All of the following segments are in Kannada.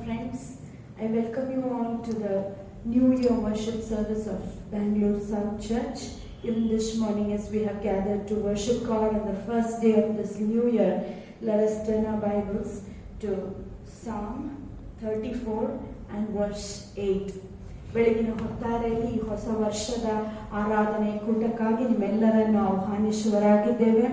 friends. I welcome you all to the New Year worship service of Bangalore South Church. Even this morning, as we have gathered to worship God on the first day of this new year, let us turn our Bibles to Psalm 34 and verse 8. ಬೆಳಗಿನ ಹೊತ್ತಾರೆಯಲ್ಲಿ ಈ ಹೊಸ ವರ್ಷದ ಆರಾಧನೆ ಕೂಟಕ್ಕಾಗಿ ನಿಮ್ಮೆಲ್ಲರನ್ನು ಆಹ್ವಾನಿಸುವರಾಗಿದ್ದೇವೆ.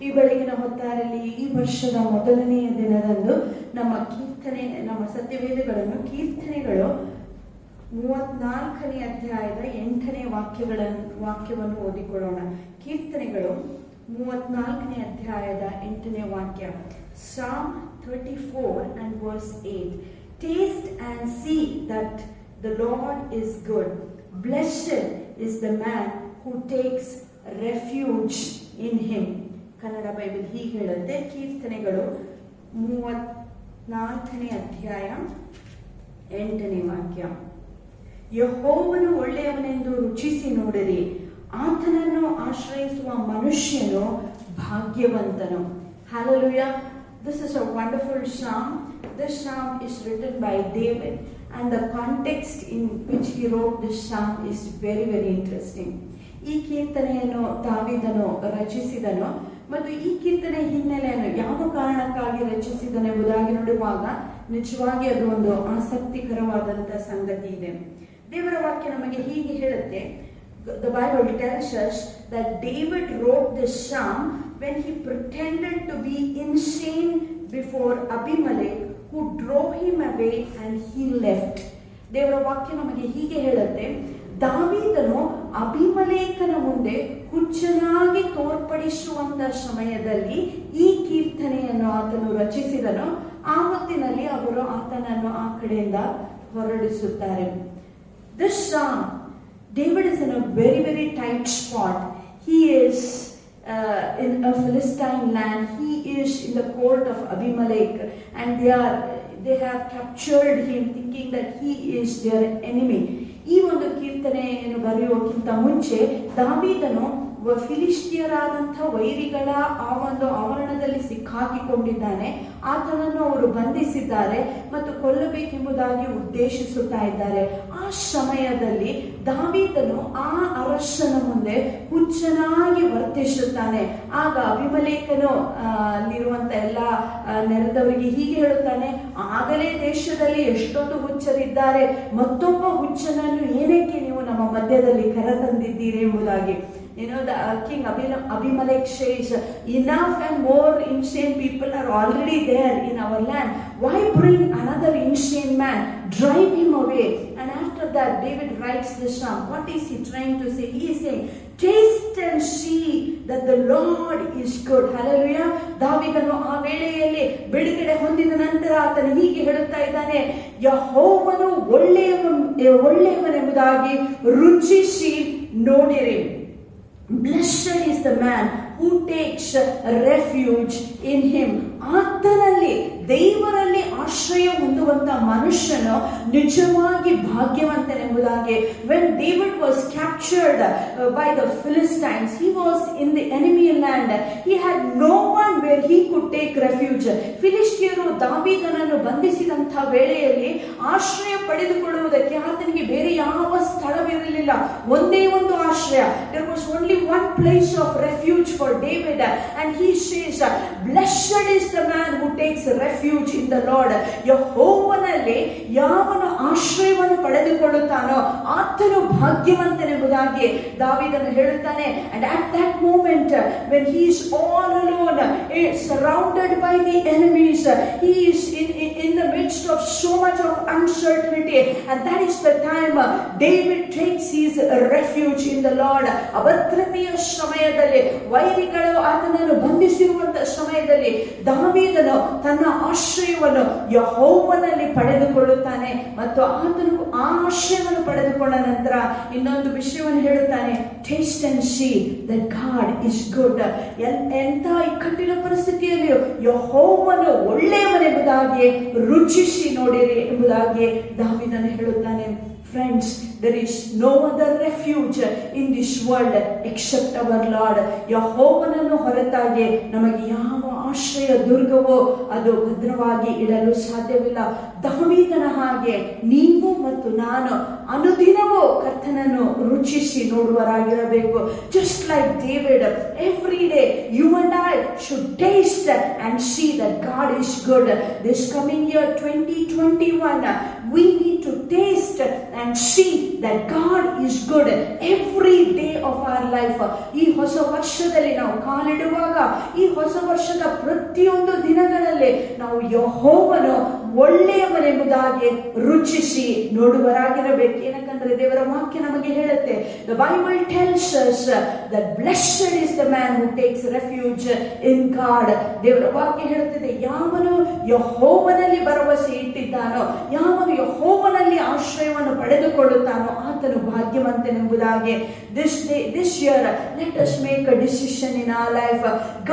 ಈ ಬೆಳಗಿನ ಹೊತ್ತಾರೆಯಲ್ಲಿ ಈ ವರ್ಷದ ಮೊದಲನೆಯ ದಿನದಂದು ನಮ್ಮ ಸತ್ಯವೇದಗಳನ್ನು ಕೀರ್ತನೆಗಳು 34ನೇ ಅಧ್ಯಾಯದ 8ನೇ ವಾಕ್ಯವನ್ನು ಓದಿಕೊಳ್ಳೋಣ. ಕೀರ್ತನೆಗಳು 34ನೇ ಅಧ್ಯಾಯದ 8ನೇ ವಾಕ್ಯ. Psalm 34 and verse 8. Taste and see that the Lord is good. Blessed is the man who takes refuge in him. Kannada Bible ಹೀಗೆ ಹೇಳುತ್ತೆ. ಕೀರ್ತನೆಗಳು 34ನೇ ಅಧ್ಯಾಯ 8ನೇ ವಾಕ್ಯ. ಯೆಹೋವನು ಒಳ್ಳೆಯವನೆಂದು ರುಚಿಸಿ ನೋಡಿರಿ, ಆತನನ್ನು ಆಶ್ರಯಿಸುವ ಮನುಷ್ಯನು ಭಾಗ್ಯವಂತನು. Hallelujah. This is a wonderful psalm. This psalm is written by David, and the context in which he wrote this psalm is very, very interesting. ಈ ಕೀರ್ತನೆಯನ್ನು ದಾವೀದನು ರಚಿಸಿದನು ಮತ್ತು ಈ ಕೀರ್ತನೆ ಹಿನ್ನೆಲೆಯನ್ನು ಯಾವ ಕಾರಣಕ್ಕಾಗಿ ರಚಿಸಿದನೆಂಬುದಾಗಿ ನೋಡುವಾಗ ನಿಜವಾಗಿ ಅದು ಒಂದು ಆಸಕ್ತಿಕರವಾದಂತಹ ಸಂಗತಿ ಇದೆ. ದೇವರ ವಾಕ್ಯ ನಮಗೆ ಹೀಗೆ ಹೇಳುತ್ತೆ. The Bible tells us that David wrote this psalm when he pretended to be insane before Abimelech, who drove him away and he left. ದೇವರ ವಾಕ್ಯ ನಮಗೆ ಹೀಗೆ ಹೇಳುತ್ತೆ, ದಾವೀದನು ಅಬಿಮಲೇಕನ ಮುಂದೆ ಹುಚ್ಚನಾಗಿ ತೋರ್ಪಡಿಸುವಂತ ಸಮಯದಲ್ಲಿ ಈ ಕೀರ್ತನೆಯನ್ನು ಆತನು ರಚಿಸಿದನು. ಆ ಹೊತ್ತಿನಲ್ಲಿ ಅವರು ಆತನನ್ನು ಆ ಕಡೆಯಿಂದ ಹೊರಡಿಸುತ್ತಾರೆ. This psalm, David is in a very, very tight spot. He is in a Philistine land. He is in the court of Abimelech, and they have captured him, thinking that he is their enemy. ಈ ಒಂದು ಕೀರ್ತನೆಯನ್ನು ಬರೆಯುವುದಕ್ಕಿಂತ ಮುಂಚೆ ದಾವೀದನು ಫಿಲಿಸ್ಟಿಯರಾದಂತಹ ವೈರಿಗಳ ಆ ಒಂದು ಆವರಣದಲ್ಲಿ ಸಿಕ್ಕಾಕಿಕೊಂಡಿದ್ದಾನೆ. ಆತನನ್ನು ಅವರು ಬಂಧಿಸಿದ್ದಾರೆ ಮತ್ತು ಕೊಲ್ಲಬೇಕೆಂಬುದಾಗಿ ಉದ್ದೇಶಿಸುತ್ತಾ ಇದ್ದಾರೆ. ಆ ಸಮಯದಲ್ಲಿ ದಾವೀದನು ಆ ಅರಸನ ಮುಂದೆ ಹುಚ್ಚನಾಗಿ ವರ್ತಿಸುತ್ತಾನೆ. ಆಗ ಅಬಿಮಲೇಕನು ಅಲ್ಲಿರುವಂತ ಎಲ್ಲ ನೆರೆದವರಿಗೆ ಹೀಗೆ ಹೇಳುತ್ತಾನೆ, ಆಗಲೇ ದೇಶದಲ್ಲಿ ಎಷ್ಟೊಂದು ಹುಚ್ಚರಿದ್ದಾರೆ, ಮತ್ತೊಬ್ಬ ಹುಚ್ಚನನ್ನು ಏನಕ್ಕೆ ನೀವು ನಮ್ಮ ಮಧ್ಯದಲ್ಲಿ ಕರೆತಂದಿದ್ದೀರಿ ಎಂಬುದಾಗಿ. You know, the king Abimelech says, enough and more insane people are already there in our land. Why bring another insane man? Drive him away. And after that, David writes this psalm. What is he trying to say? He is saying, taste and see that the Lord is good. Hallelujah. ದಾವೀದನು ಆ ವೇಳೆಯಲ್ಲಿ ಬಿಡುಗಡೆ ಹೊಂದಿದ ನಂತರ ಆತನು ಹೀಗೆ ಹೇಳುತ್ತಾ ಇದ್ದಾನೆ, ಯೆಹೋವನು ಒಳ್ಳೆಯವನೆಂಬುದಾಗಿ ರುಚಿಸಿ ನೋಡಿರಿ. Blessed is the man who takes refuge in him. ಆತನಲ್ಲಿ ದೇವರಲ್ಲಿ ಆಶ್ರಯ ಹೊಂದುವಂತ ಮನುಷ್ಯನು ನಿಜವಾಗಿ ಭಾಗ್ಯವಂತನೆಂಬುದಾಗಿ. When David was captured by the Philistines, he was in the enemy land. He had no one where he could take refuge. ಫಿಲಿಸ್ಟಿಯರು ದಾವೀದನನ್ನು ಬಂಧಿಸಿದಂಥ ವೇಳೆಯಲ್ಲಿ ಆಶ್ರಯ ಪಡೆದುಕೊಳ್ಳುವುದಕ್ಕೆ ಆತನಿಗೆ ಬೇರೆ ಯಾವ ಸ್ಥಳವಿರಲಿಲ್ಲ, ಒಂದೇ ಒಂದು ಆಶ್ರಯ. There was only one place of refuge for David, and he says, blessed is the man who takes refuge in the Lord. ಯೆಹೋವನಲ್ಲಿ ಯಾವನು ಆಶ್ರಯವನ್ನು ಪಡೆದುಕೊಳ್ಳುತ್ತಾನೋ ಆತನು ಭಾಗ್ಯವಂತನೆಂಬುದಾಗಿ ದಾವೀದನು ಹೇಳುತ್ತಾನೆ. And at that moment, when he is all alone, surrounded by the enemies, he is in the midst of so much of uncertainty, and that is the time David takes his refuge in the Lord. ಅಭದ್ರತೆಯ ಸಮಯದಲ್ಲಿ, ವೈರಿಗಳು ಆತನನ್ನು ಬಂಧಿಸಿರುವಂತಹ ಸಮಯದಲ್ಲಿ ದಾವೀದನು ತನ್ನ ಆಶ್ರಯವನ್ನು ಯೆಹೋವನಲ್ಲಿ ಪಡೆದುಕೊಳ್ಳುತ್ತಾನೆ. ಮತ್ತು ಆತನು ಆ ಆಶ್ರಯವನ್ನು ಪಡೆದುಕೊಂಡ ನಂತರ ಇನ್ನೊಂದು ವಿಷಯವನ್ನು ಹೇಳುತ್ತಾನೆ, taste and sea that god is good. ಎಂಥ ಇಕ್ಕಟ್ಟಿನ ಪರಿಸ್ಥಿತಿಯಲ್ಲಿಯೂ ಯೆಹೋವನು ಒಳ್ಳೆಯವನೆಂಬುದಾಗಿ ರುಚಿಸಿ ನೋಡಿರಿ ಎಂಬುದಾಗಿ ದಾವೀದನು ಹೇಳುತ್ತಾನೆ. Friends, there is no other refuge in this world except our Lord. ಯೆಹೋವನನ್ನು ಹೊರತಾಗಿ ನಮಗೆ ಯಾವ ಆಶ್ರಯ ದುರ್ಗವೋ ಅದು ಭದ್ರವಾಗಿ ಇಡಲು ಸಾಧ್ಯವಿಲ್ಲ. ದಾವೀದನ ಹಾಗೆ ನೀವು ಮತ್ತು ನಾನು ಅನುದಿನವೂ ಕರ್ತನನ್ನು ರುಚಿಸಿ ನೋಡುವರಾಗಿರಬೇಕು. Just like David, every day you and I should taste and see that God is good. This coming year 2021, we need to taste and see that God is good every day of our life. ಈ ಹೊಸ ವರ್ಷದಲ್ಲಿ ನಾವು ಕಾಲಿಡುವಾಗ, ಈ ಹೊಸ ವರ್ಷದ ಪ್ರತಿಯೊಂದು ದಿನಗಳಲ್ಲಿ ನಾವು ಯೆಹೋವನು ಒಳ್ಳೆಯವನೆಂಬುದಾಗಿ ರುಚಿಸಿ ನೋಡುವರಾಗಿರಬೇಕು. ಏನಕ್ಕಂದ್ರೆ ದೇವರ ವಾಕ್ಯ ನಮಗೆ ಹೇಳುತ್ತೆ, the Bible tells us that blessed is the man who takes refuge in God. ದೇವರ ವಾಕ್ಯ ಹೇಳುತ್ತದೆ, ಯಾವನು ಯೆಹೋವನಲ್ಲಿ ಭರವಸೆ ಇಟ್ಟಿದ್ದಾನೋ, ಯಾವನು ಯೆಹೋವನಲ್ಲಿ ಆಶ್ರಯವನ್ನು ಪಡೆದುಕೊಳ್ಳುತ್ತಾನೋ ಆತನು ಭಾಗ್ಯವಂತನೆಂಬುದಾಗಿ. This year, let us make a decision in our life.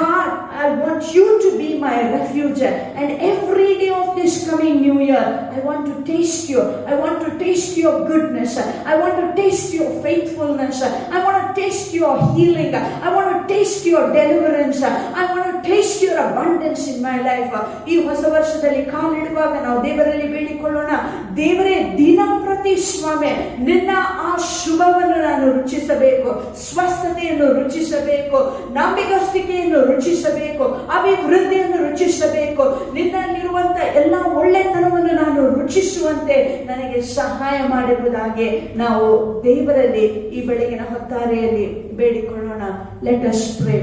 God, I want you to be my refuge, and every day of this coming new year, I want to taste you. I want to taste your goodness. I want to taste your faithfulness. I want to taste your healing. I want to taste your deliverance. I want to taste your abundance in my life. ಈ ಹೊಸ ವರ್ಷದಲ್ಲಿ ಕಾಲಿಡುವಾಗ ನಾವು ದೇವರಲ್ಲಿ ಬೇಡಿಕೊಳ್ಳೋಣ, ದೇವರೇ ದಿನ ಪ್ರತಿ ಸ್ವಾಮಿ ನಿನ್ನ ಆ ಶುಭವನ್ನು ನಾನು ರುಚಿಸಬೇಕು, ಸ್ವಸ್ಥತೆಯನ್ನು ರುಚಿಸಬೇಕು, ನಂಬಿಗಸ್ತಿಕೆಯನ್ನು ರುಚಿಸಬೇಕು, ಅಭಿವೃದ್ಧಿಯನ್ನು ರುಚಿಸಬೇಕು, ನಿನ್ನಲ್ಲಿರುವಂತ ಎಲ್ಲ ಒಳ್ಳೆತನವನ್ನು ನಾನು ರುಚಿಸುವಂತೆ ನನಗೆ ಸಹಾಯ ಮಾಡುವುದಾಗಿ ನಾವು ದೇವರಲ್ಲಿ ಈ ಬೆಳಗಿನ ಹೊತ್ತಾರೆಯಲ್ಲಿ ಬೇಡಿಕೊಳ್ಳೋಣ. Let us pray.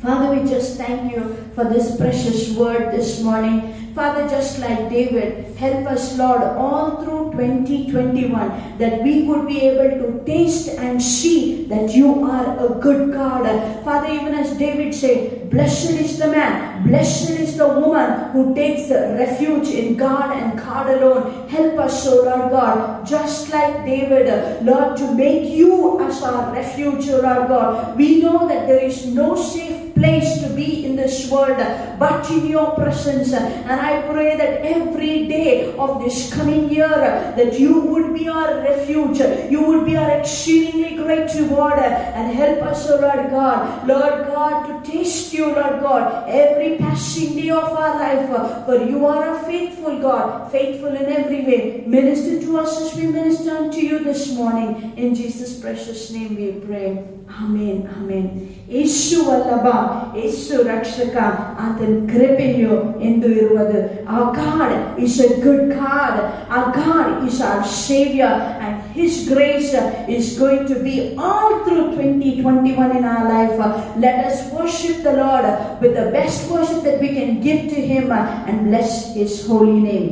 Father, we just thank you for this precious word this morning. Father, just like David, help us, Lord, all through 2021, that we would be able to taste and see that you are a good God. Father, even as David said, blessed is the man, blessed is the woman who takes refuge in God and God alone. Help us, O Lord God, just like David, Lord, to make you as our refuge, O Lord God. We know that there is no safe place to be in this world but in your presence, and I pray that every day of this coming year that you would be our refuge, you would be our exceedingly great reward, and help us, O Lord God, to taste you, Lord God, every passing day of our life, for you are a faithful God, faithful in every way. Minister to us as we minister unto you this morning. In Jesus' precious name we pray. Amen. Amen. ಯೇಸು ವಲ್ಲಭ, ಯೇಸು ರಕ್ಷಕ, ಆತನ ಕೃಪೆಯು ಎಂದು ಇರುವುದು. Our God is a good God. Our God is our Savior, and His grace is going to be all through 2021 in our life. Let us worship the Lord with the best worship that we can give to Him and bless His holy name.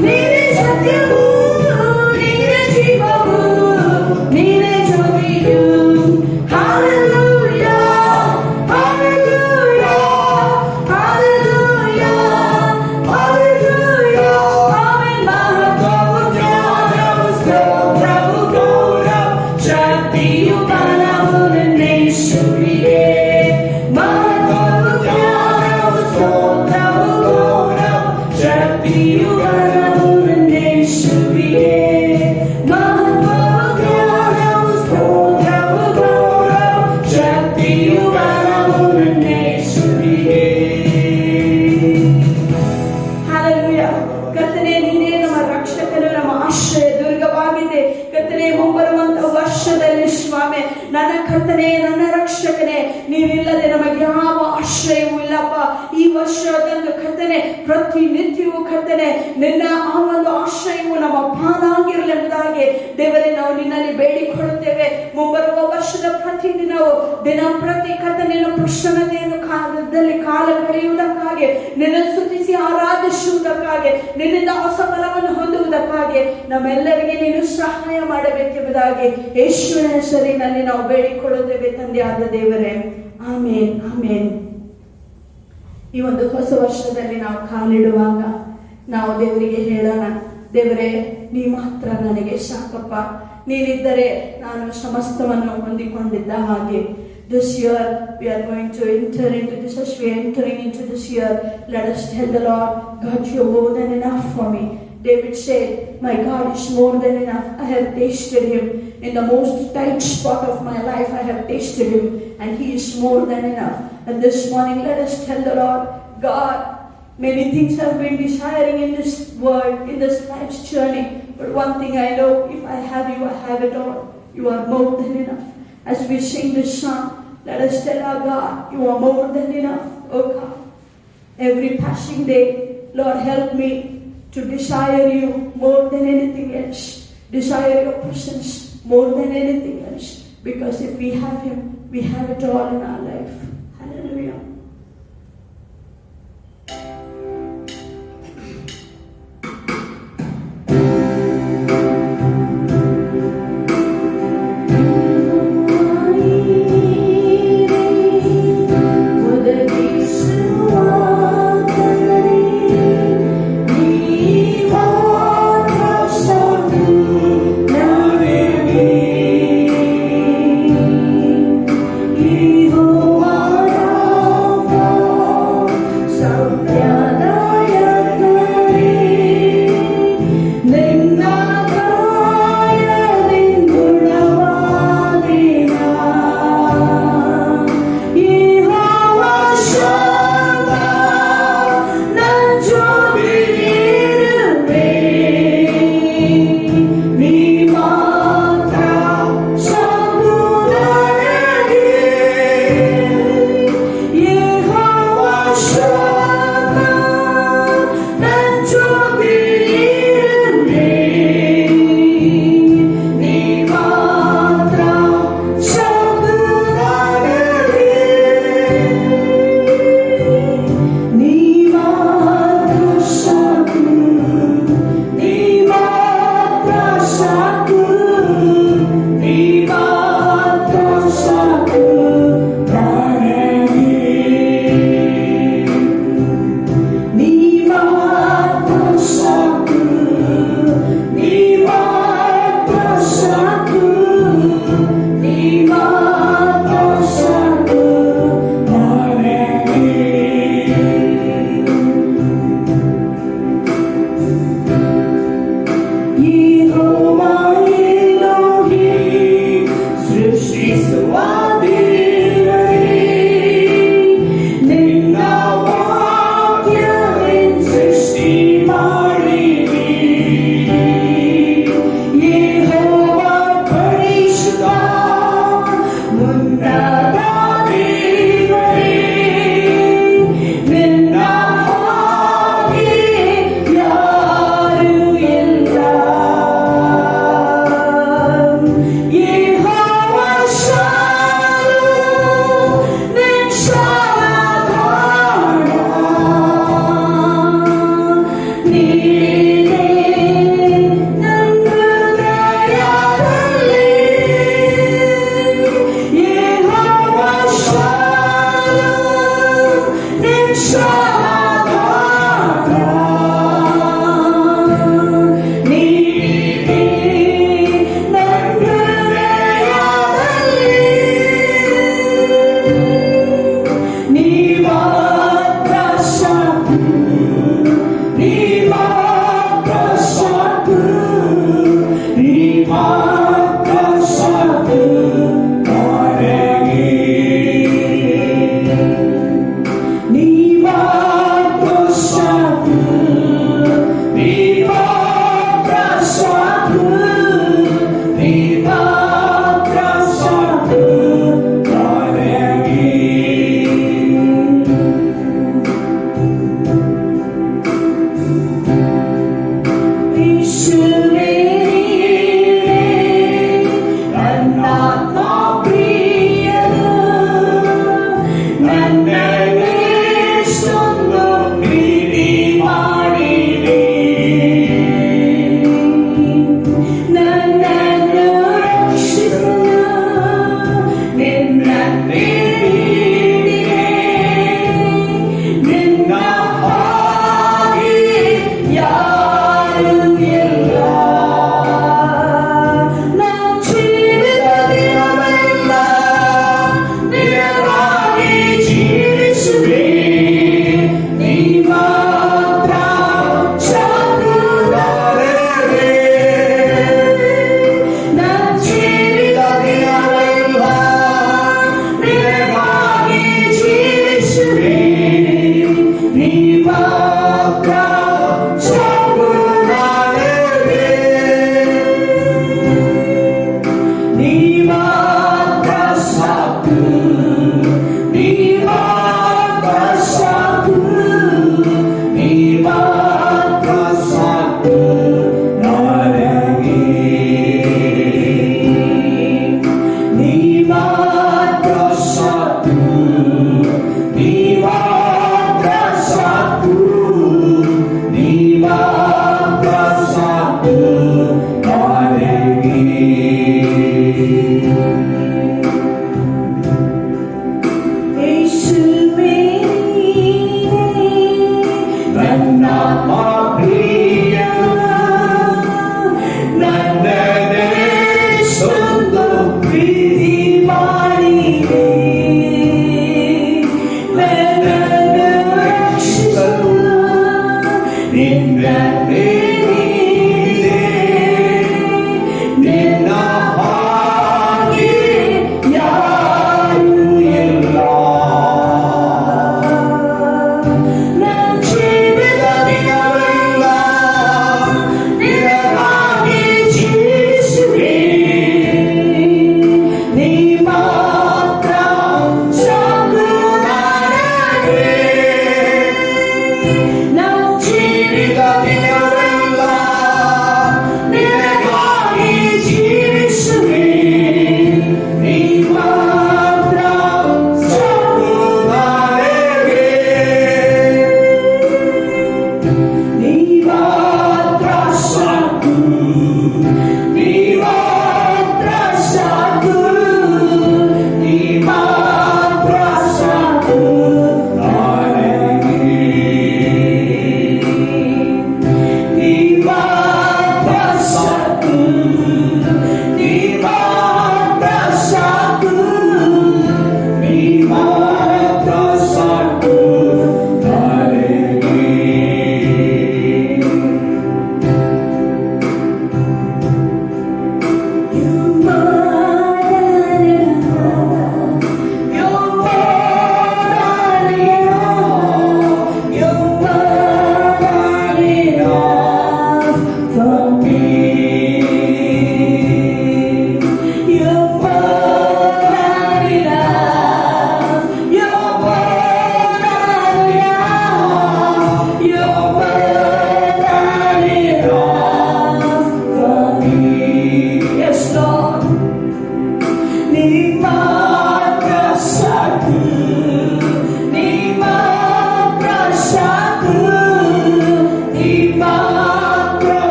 Nire ಆಗಿದೆ ಕರ್ತನೇ. ಮುಂಬರುವಂತ ವರ್ಷದಲ್ಲಿ ಸ್ವಾಮಿ ನನ್ನ ಕರ್ತನೇ, ನನ್ನ ರಕ್ಷಕನೇ, ನೀವಿಲ್ಲದೆ ನಮಗೆ ಯಾವ ಆಶ್ರಯವೂ ಇಲ್ಲಪ್ಪ. ಈ ವರ್ಷದಂದು ಕರ್ತನೆ ಪ್ರತಿನಿತ್ಯವೂ ಕರ್ತನೆ ನಿನ್ನ ಆ ಒಂದು ಆಶ್ರಯವು ನಮ್ಮ ಪಾಲಾಗಿರಲೆಂಬುದಾಗಿ ದೇವರೇ ನಾವು ನಿನ್ನಲ್ಲಿ ಬೇಡಿಕೊಳ್ಳುತ್ತೇವೆ. ಮುಂಬರುವ ವರ್ಷದ ಪ್ರತಿದಿನವೂ ದಿನ ಪ್ರತಿ ಕರ್ತನೆಯ ಪ್ರಸನ್ನತೆಯನ್ನು ಕಾಲದಲ್ಲಿ ಕಾಲ ಕಳೆಯುವುದಕ್ಕಾಗಿ, ನಿನ್ನ ಸ್ತುತಿಸಿ ಆರಾಧಿಸುವುದಕ್ಕಾಗಿ, ನಿನ್ನಿಂದ ಹೊಸ ಬಲವನ್ನು ಹೊಂದುವುದಕ್ಕಾಗಿ ನಮ್ಮೆಲ್ಲರಿಗೆ ನೀನು ಸಹಾಯ ಮಾಡಬೇಕೆಂಬುದಾಗಿ ಯೇಸುವಿನ ಹೆಸರಿನಲ್ಲಿ ನಾವು ಬೇಡಿಕೊಳ್ಳುತ್ತೇವೆ ತಂದೆಯಾದ ದೇವರೇ. ಆಮೇನ್, ಆಮೇನ್. ಈ ಒಂದು ಹೊಸ ವರ್ಷದಲ್ಲಿ ನಾವು ಕಾಲಿಡುವಾಗ ನಾವು ದೇವರಿಗೆ ಹೇಳೋಣ, ದೇವರೇ ನೀ ಮಾತ್ರ ನನಗೆ ಸಾಕಪ್ಪ, ನೀನಿದ್ದರೆ ನಾನು ಸಮಸ್ತವನ್ನು ಹೊಂದಿಕೊಂಡಿದ್ದ ಹಾಗೆ. This year we are going to enter into this, as we are entering into this year, let us tell the Lord, God, you are more than enough for me. David said, my God is more than enough. I have tasted him in the most tight spot of my life. I have tasted him and he is more than enough. And this morning let us tell the Lord, God, many things I've been desiring in this world, in this life's journey, but one thing I know, if I have you, I have it all. You are more than enough. As we sing this song, let us tell our God, you are more than enough. Oh God, every passing day, Lord, help me to desire you more than anything else. Desire your presence more than anything else. Because if we have him, we have it all in our life. Hallelujah.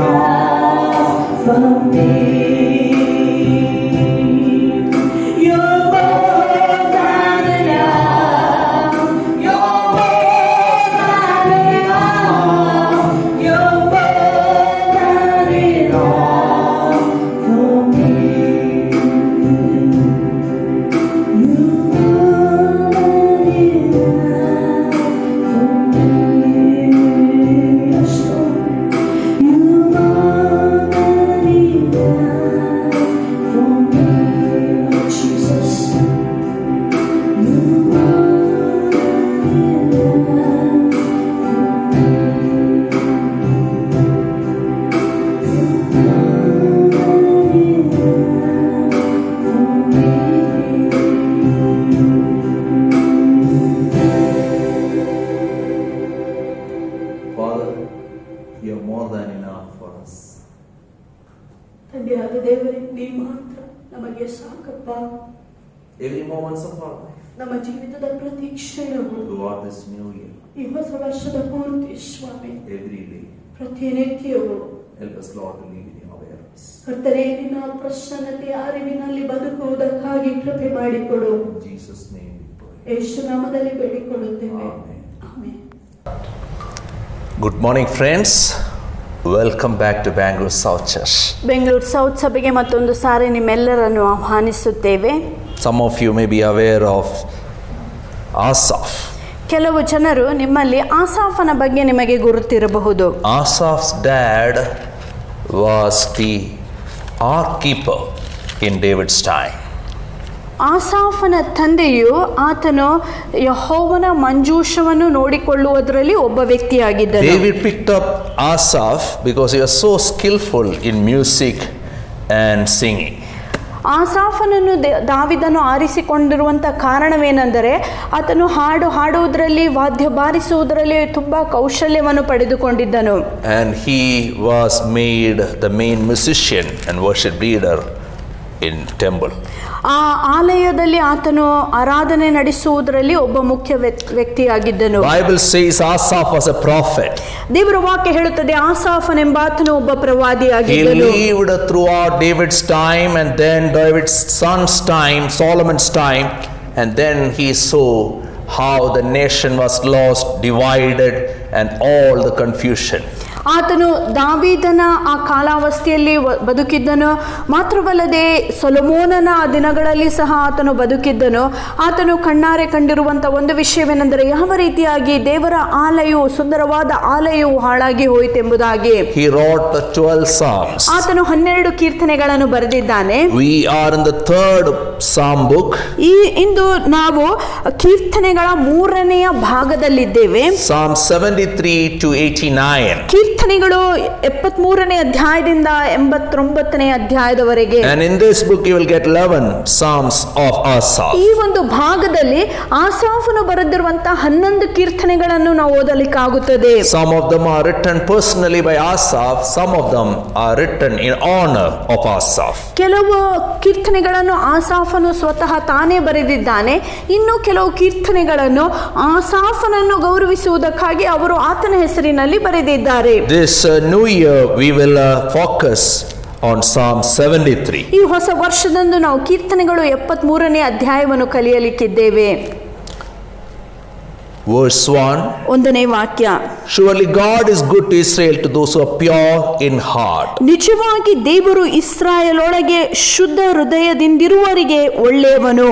enough for me. You're more than enough. You're more than enough. You're more than enough for me. You're more than enough for us. ತಂದೆಯಾದ ದೇವರೇ, ನೀ ಮಾತ್ರ ನಮಗೆ ಸಾಕಪ್ಪ. Every moments of our life, ನಮ್ಮ ಜೀವಿತದ ಪ್ರತಿ ಕ್ಷಣವು throughout this new year, ಈ ಹೊಸ ವರ್ಷದ ಪೂರ್ತಿ ಸ್ವಾಮಿ, every day, ಪ್ರತಿನಿತ್ಯವೂ help us, Lord, to live in your awareness. ಕರ್ತನೇ, ನಿನ್ನ ಪ್ರಸನ್ನತೆಯ ಅರಿವಿನಲ್ಲಿ ಬದುಕುವುದಕ್ಕಾಗಿ ಕೃಪೆ ಮಾಡಿಕೊಡು. In Jesus' name we pray. ಯೇಸು ನಾಮದಲ್ಲಿ ಬೇಡಿಕೊಳ್ಳುತ್ತೇವೆ. Amen. Amen. Good morning, friends. Welcome back to Bangalore South Church. Bengaluru south ಸಭೆಗೆ ಮತ್ತೊಂದು ಸಾರಿ ನಿಮ್ಮೆಲ್ಲರನ್ನು ಆಹ್ವಾನಿಸುತ್ತೇವೆ. Some of you may be aware of Asaph. ಕೆಲವು ಜನರು ನಿಮ್ಮಲ್ಲಿ ಆಸಾಫನ ಬಗ್ಗೆ ನಿಮಗೆ ಗುರುತಿರಬಹುದು. Asaph's dad was the ark-keeper in David's time. ಆಸಾಫನ ತಂದೆಯು ಆತನು ಯೆಹೋವನ ಮಂಜೂಷವನ್ನು ನೋಡಿಕೊಳ್ಳುವುದರಲ್ಲಿ ಒಬ್ಬ ವ್ಯಕ್ತಿಯಾಗಿದ್ದನು. David picked up Asaph because he was so skillful in music and singing. ಆಸಾಫನನ್ನು ದಾವಿದನು ಆರಿಸಿಕೊಂಡಿರುವಂಥ ಕಾರಣವೇನೆಂದರೆ ಆತನು ಹಾಡುವುದರಲ್ಲಿ, ವಾದ್ಯ ಬಾರಿಸುವುದರಲ್ಲಿ ತುಂಬಾ ಕೌಶಲ್ಯವನ್ನು ಪಡೆದುಕೊಂಡಿದ್ದನು. And he was made the main musician and worship leader in temple. ಆ ಆಲಯದಲ್ಲಿ ಆತನು ಆರಾಧನೆ ನಡೆಸುವುದರಲ್ಲಿ ಒಬ್ಬ ಮುಖ್ಯ ವ್ಯಕ್ತಿಯಾಗಿದ್ದನು. Bible says Asaph was a prophet. ದೇವರ ವಾಕ್ಯ ಹೇಳುತ್ತದೆ ಆಸಾಫನೆಂಬ ಆತನು ಒಬ್ಬ He ಪ್ರವಾದಿಯಾಗಿದ್ದನು. lived throughout David's time and then David's son's time, Solomon's time, and then he saw how the nation was lost, divided, and all the confusion. ಆತನು ದಾವೀದನ ಆ ಕಾಲಾವಸ್ಥೆಯಲ್ಲಿ ಬದುಕಿದ್ದನು. ಮಾತ್ರವಲ್ಲದೆ ಸೊಲೊಮೋನನ ಆ ದಿನಗಳಲ್ಲಿ ಸಹ ಆತನು ಬದುಕಿದ್ದನು. ಆತನು ಕಣ್ಣಾರೆ ಕಂಡಿರುವಂಥ ಒಂದು ವಿಷಯವೇನೆಂದರೆ ಯಾವ ರೀತಿಯಾಗಿ ದೇವರ ಆಲಯವು, ಸುಂದರವಾದ ಆಲಯವು ಹಾಳಾಗಿ ಹೋಯಿತೆಂಬುದಾಗಿ. He wrote the 12 Psalms. ಆತನು 12 ಕೀರ್ತನೆಗಳನ್ನು ಬರೆದಿದ್ದಾನೆ. We are in the 3rd Psalm book. ಇಂದು ನಾವು ಕೀರ್ತನೆಗಳ 3ನೆಯ ಭಾಗದಲ್ಲಿದ್ದೇವೆ. Psalm 73 to 89. ಕೀರ್ತನೆಗಳು 73ನೇ ಅಧ್ಯಾಯದಿಂದ 89ನೇ ಅಧ್ಯಾಯದವರೆಗೆ. And in this book you will get 11 Psalms of Asaph. ಈ ಒಂದು ಭಾಗದಲ್ಲಿ ಆಸಾಫನು ಬರೆದಿರುವಂತಹ 11 ಕೀರ್ತನೆಗಳನ್ನು ನಾವು ಓದಲಿಕ್ಕಾಗುತ್ತದೆ. Some of them are written personally by Asaph, some of them are written in honor of Asaph. ಕೆಲವು ಕೀರ್ತನೆಗಳನ್ನು ಆಸಾಫನು ಸ್ವತಃ ತಾನೇ ಬರೆದಿದ್ದಾನೆ. ಇನ್ನು ಕೆಲವು ಕೀರ್ತನೆಗಳನ್ನು ಆಸಾಫನನ್ನು ಗೌರವಿಸುವುದಕ್ಕಾಗಿ ಅವರು ಆತನ ಹೆಸರಿನಲ್ಲಿ ಬರೆದಿದ್ದಾರೆ. This new year we will focus on Psalm 73. ಈ ಹೊಸ ವರ್ಷದಂದು ನಾವು ಕೀರ್ತನೆಗಳು 73ನೇ ಅಧ್ಯಾಯವನ್ನು ಕಲಿಯಲಿಕ್ಕಿದ್ದೇವೆ. Verse 1. 1ನೇ ವಾಕ್ಯ. Surely God is good to Israel, to those who are pure in heart. ನಿಜವಾಗಿ ದೇವರು ಇಸ್ರಾಯೇಲೊಳಗೆ ಶುದ್ಧ ಹೃದಯದಿಂದಿರುವವರಿಗೆ ಒಳ್ಳೆಯವನು.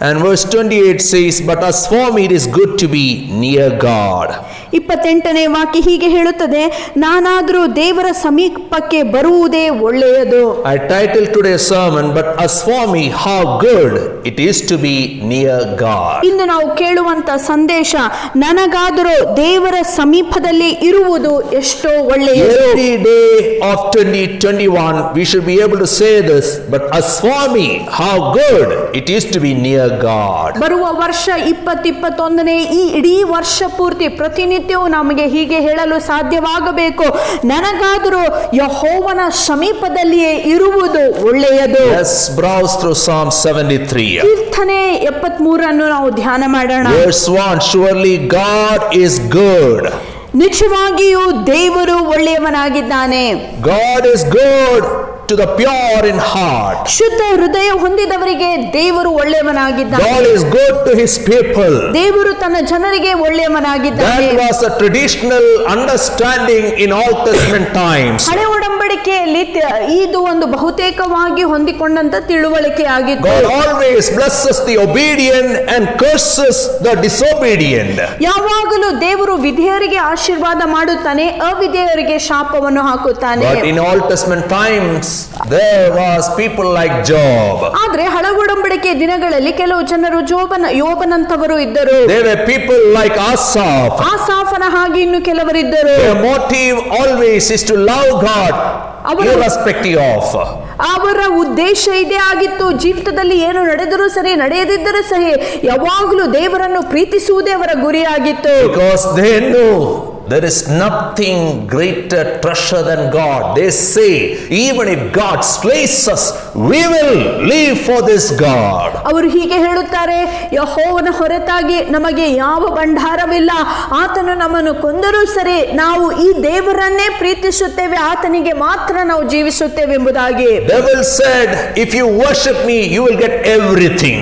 And verse 28 says, but as for me it is good to be near God. 28ನೇ ವಾಕ್ಯ ಹೀಗೆ ಹೇಳುತ್ತದೆ, ನಾನಾದರೂ ದೇವರ ಸಮೀಪಕ್ಕೆ ಬರುವುದೇ ಒಳ್ಳೆಯದು. I titled today's sermon, but as for me how good it is to be near God. ಇಂದು ನಾವು ಕೇಳುವಂತ ಸಂದೇಶ, ನನಗಾದರೂ ದೇವರ ಸಮೀಪದಲ್ಲಿ ಇರುವುದು ಎಷ್ಟೋ ಒಳ್ಳೆಯದು. Every day of 2021 we should be able to say this, but as for me how good it is to be near God. ಬರುವ ವರ್ಷ 2021ನೇ ಈ ಇಡೀ ವರ್ಷ ಪೂರ್ತಿ ಪ್ರತಿನಿತ್ಯವೂ ನಮಗೆ ಹೀಗೆ ಹೇಳಲು ಸಾಧ್ಯವಾಗಬೇಕು, ನನಗಾದರೂ ಯೆಹೋವನ ಸಮೀಪದಲ್ಲಿಯೇ ಇರುವುದು ಒಳ್ಳೆಯದು. Let's browse through Psalm 73. ಕೀರ್ತನೆ 73 ಅನ್ನು ನಾವು ಧ್ಯಾನ ಮಾಡೋಣ. Verse 1, surely God is good. ನಿಜವಾಗಿಯೂ ದೇವರು ಒಳ್ಳೆಯವನಾಗಿದ್ದಾನೆ. God is good to the pure in heart. ಶುದ್ಧ ಹೃದಯ ಹೊಂದಿದವರಿಗೆ ದೇವರು ಒಳ್ಳೆಯವನಾಗಿದ್ದಾನೆ. God is good to his people. ದೇವರು ತನ್ನ ಜನರಿಗೆ ಒಳ್ಳೆಯವನಾಗಿದ್ದಾನೆ. That was a traditional understanding in Old Testament times. ಹಳೆ ಒಡಂಬಡಿಕೆಯಲ್ಲಿ ಇದು ಒಂದು ಬಹುತೇಕವಾಗಿ ಹೊಂದಿಕೊಂಡಂತ ತಿಳುವಳಿಕೆ ಆಗಿತ್ತು. God always blesses the obedient and curses the disobedient. ಯಾವಾಗಲೂ ದೇವರು ವಿಧೇಯರಿಗೆ ಆಶೀರ್ವಾದ ಮಾಡುತ್ತಾನೆ, ಅವಿಧೇಯರಿಗೆ ಶಾಪವನ್ನು ಹಾಕುತ್ತಾನೆ. But in Old Testament times there was people like Job. ಆದ್ರೆ ಹಳೆ ಒಡಂಬಡಿಕೆ ದಿನಗಳಲ್ಲಿ ಕೆಲವು ಜನರು ಯೋಬನಂತವರು ಇದ್ದರು. There were people like Asaph. ಆಸಾಫನ ಹಾಗೆ ಇನ್ನು ಕೆಲವರಿದ್ದರು. Their motive always is to love God irrespective of. ಅವರ ಉದ್ದೇಶ ಇದೇ ಆಗಿತ್ತು, ಜೀವಿತದಲ್ಲಿ ಏನು ನಡೆದರೂ ಸರಿ ನಡೆಯದಿದ್ದರೂ ಸರಿ ಯಾವಾಗಲೂ ದೇವರನ್ನು ಪ್ರೀತಿಸುವುದೇ ಅವರ ಗುರಿಯಾಗಿತ್ತು. Because they knew there is nothing greater treasure than God. They say, even if God slays us, we will live for this God. ಅವರು ಹೀಗೆ ಹೇಳುತ್ತಾರೆ, ಯೆಹೋವನ ಹೊರತಾಗಿ ನಮಗೆ ಯಾವ ಭಂಡಾರವಿಲ್ಲ, ಆತನು ನಮ್ಮನ್ನು ಕೊಂದರೂ ಸರಿ ನಾವು ಈ ದೇವರನ್ನೇ ಪ್ರೀತಿಸುತ್ತೇವೆ, ಆತನಿಗೆ ಮಾತ್ರ ನಾವು ಜೀವಿಸುತ್ತೇವೆ ಎಂಬುದಾಗಿ. Devil said, if you worship me, you will get everything.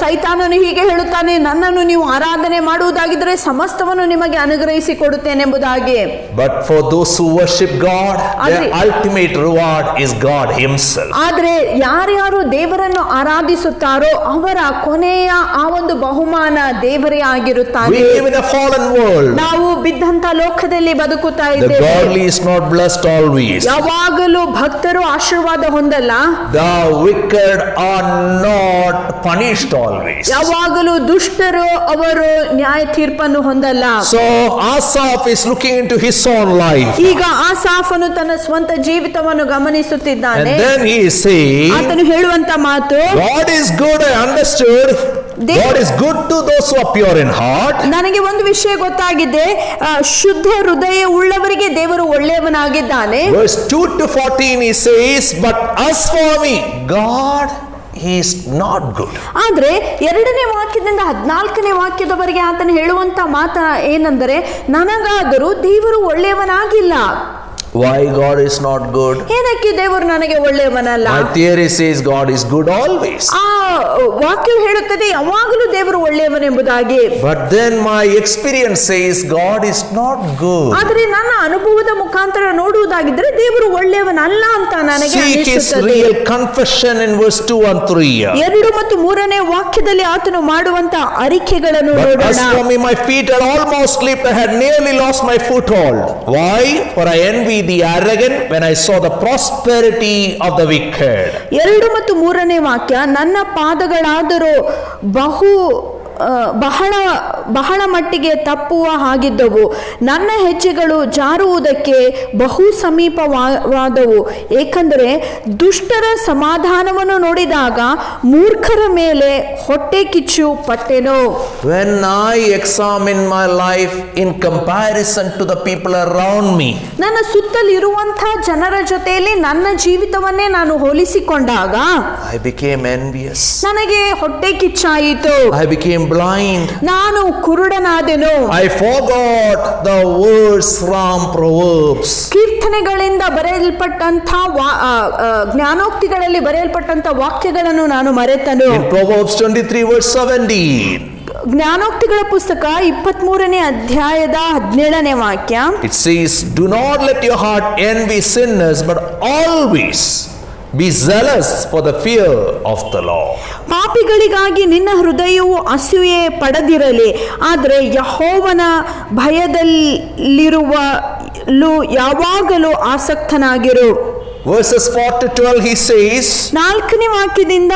ಸೈತಾನನು ಹೀಗೆ ಹೇಳುತ್ತಾನೆ, ನನ್ನನ್ನು ನೀವು ಆರಾಧನೆ ಮಾಡುವುದಾಗಿದ್ದರೆ ಸಮಸ್ತವನ್ನು ನಿಮಗೆ ಅನುಗ್ರಹಿಸಿ ಕೊಡುತ್ತೇನೆಂಬುದಾಗಿ. But for those who worship God, their ultimate reward is God himself. ಆದರೆ ಯಾರ್ಯಾರು ದೇವರನ್ನು ಆರಾಧಿಸುತ್ತಾರೋ ಅವರ ಕೊನೆಯ ಆ ಒಂದು ಬಹುಮಾನ ದೇವರೇ ಆಗಿರುತ್ತಾನೆ. We live in a fallen world. ನಾವು ಬಿದ್ದಂತ ಲೋಕದಲ್ಲಿ ಬದುಕುತ್ತಾ The ಇದ್ದೇವೆ. godly is not blessed always. ಯಾವಾಗಲೂ ಭಕ್ತರು ಆಶೀರ್ವಾದ ಹೊಂದಲ್ಲ, The wicked are not punished always. ಯಾವಾಗಲೂ ದುಷ್ಟರು ಅವರು ನ್ಯಾಯ ತೀರ್ಪನ್ನು ಹೊಂದಲ್ಲ. So Asaph is looking into his own life. ಈಗ ಆಸಾಫನು ತನ್ನ ಸ್ವಂತ ಜೀವಿತವನ್ನು ಗಮನಿಸುತ್ತಿದ್ದಾನೆ. And then he is saying, ಆತನು ಹೇಳುವಂತ ಮಾತು, God is good, I understood. God is good to those who are pure in heart. ನನಗೆ ಒಂದು ವಿಷಯ ಗೊತ್ತಾಗಿದೆ, ಶುದ್ಧ ಹೃದಯ ಉಳ್ಳವರಿಗೆ ದೇವರು ಒಳ್ಳೆಯವನಾಗಿದ್ದಾನೆ. Verse 2 to 14 he says, but as for me, God is not good. ಆದ್ರೆ 2ನೇ ವಾಕ್ಯದಿಂದ 14ನೇ ವಾಕ್ಯದವರೆಗೆ ಆತನು ಹೇಳುವಂತ ಮಾತ ಏನೆಂದರೆ, ನನಗಾದರೂ ದೇವರು ಒಳ್ಳೆಯವನಾಗಿಲ್ಲ. Why God is not good? ಏನಕ್ಕೆ ದೇವರು ನನಗೆ ಒಳ್ಳೆಯವನಲ್ಲ? My theory says God is good always. ಆ ವಾಕ್ಯವು ಹೇಳುತ್ತದೆ ಯಾವಾಗಲೂ ದೇವರು ಒಳ್ಳೆಯವನೆಂಬುದಾಗಿ. But then my experience says God is not good. ಆದ್ರೆ ನನ್ನ ಅನುಭವದ ಮುಖಾಂತರ ನೋಡುವುದಾಗಿದ್ರೆ ದೇವರು ಒಳ್ಳೆಯವನಲ್ಲ ಅಂತ ನನಗೆ Seek his ಅನಿಸುತ್ತದೆ. real confession in verse 2 and 3. 2 ಮತ್ತು 3ನೇ ವಾಕ್ಯದಲ್ಲಿ ಆತನು ಮಾಡುವಂತ ಅರಿಕೆಗಳನ್ನು But ನೋಡೋಣ. as for me, my feet had almost slipped. I had nearly lost my foothold. Why? For I envy the arrogant when I saw the prosperity of the wicked. 2 ಮತ್ತು 3ನೇ ವಾಕ್ಯ, ನನ್ನ ಪಾದಗಳಾದರೂ ಬಹಳ ಮಟ್ಟಿಗೆ ತಪ್ಪುವ ಹಾಗಿದ್ದವು, ನನ್ನ ಹೆಜ್ಜೆಗಳು ಜಾರುವುದಕ್ಕೆ ಬಹು ಸಮೀಪವಾದವು, ಏಕೆಂದರೆ ದುಷ್ಟರ ಸಮಾಧಾನವನ್ನು ನೋಡಿದಾಗ ಮೂರ್ಖರ ಮೇಲೆ ಹೊಟ್ಟೆ ಕಿಚ್ಚು ಪಟ್ಟೆನು. When I examine my life in comparison to the people around me, ನನ್ನ ಸುತ್ತಲಿರುವಂಥ ಜನರ ಜೊತೆಯಲ್ಲಿ ನನ್ನ ಜೀವಿತವನ್ನೇ ನಾನು ಹೋಲಿಸಿಕೊಂಡಾಗ I became envious. ನನಗೆ ಹೊಟ್ಟೆ ಕಿಚ್ಚಾಯಿತು. I became blind. ನಾನು ಕುರುಡನಾದೆನು. I forgot the words from Proverbs. ಕೀರ್ತನೆಗಳಿಂದ ಬರೆಯಲ್ಪಟ್ಟಂತ ಜ್ಞಾನೋಕ್ತಿಗಳಲ್ಲಿ ಬರೆಯಲ್ಪಟ್ಟಂತ ವಾಕ್ಯಗಳನ್ನು ನಾನು ಮರೆತನು. In Proverbs 23 verse 17. ಜ್ಞಾನೋಕ್ತಿಗಳ ಪುಸ್ತಕ 23ನೇ ಅಧ್ಯಾಯದ 17ನೇ ವಾಕ್ಯ. It says, do not let your heart envy sinners, but always be zealous for the fear of the Lord. ಪಾಪಿಗಳಿಗಾಗಿ ನಿನ್ನ ಹೃದಯವು ಅಸೂಯೆ ಪಡದಿರಲಿ, ಆದರೆ ಯೆಹೋವನ ಭಯದಲ್ಲಿರುವಲು ಯಾವಾಗಲೂ ಆಸಕ್ತನಾಗಿರು. Verses 4 to 12 he says, 4ನೇ ವಾಕ್ಯದಿಂದ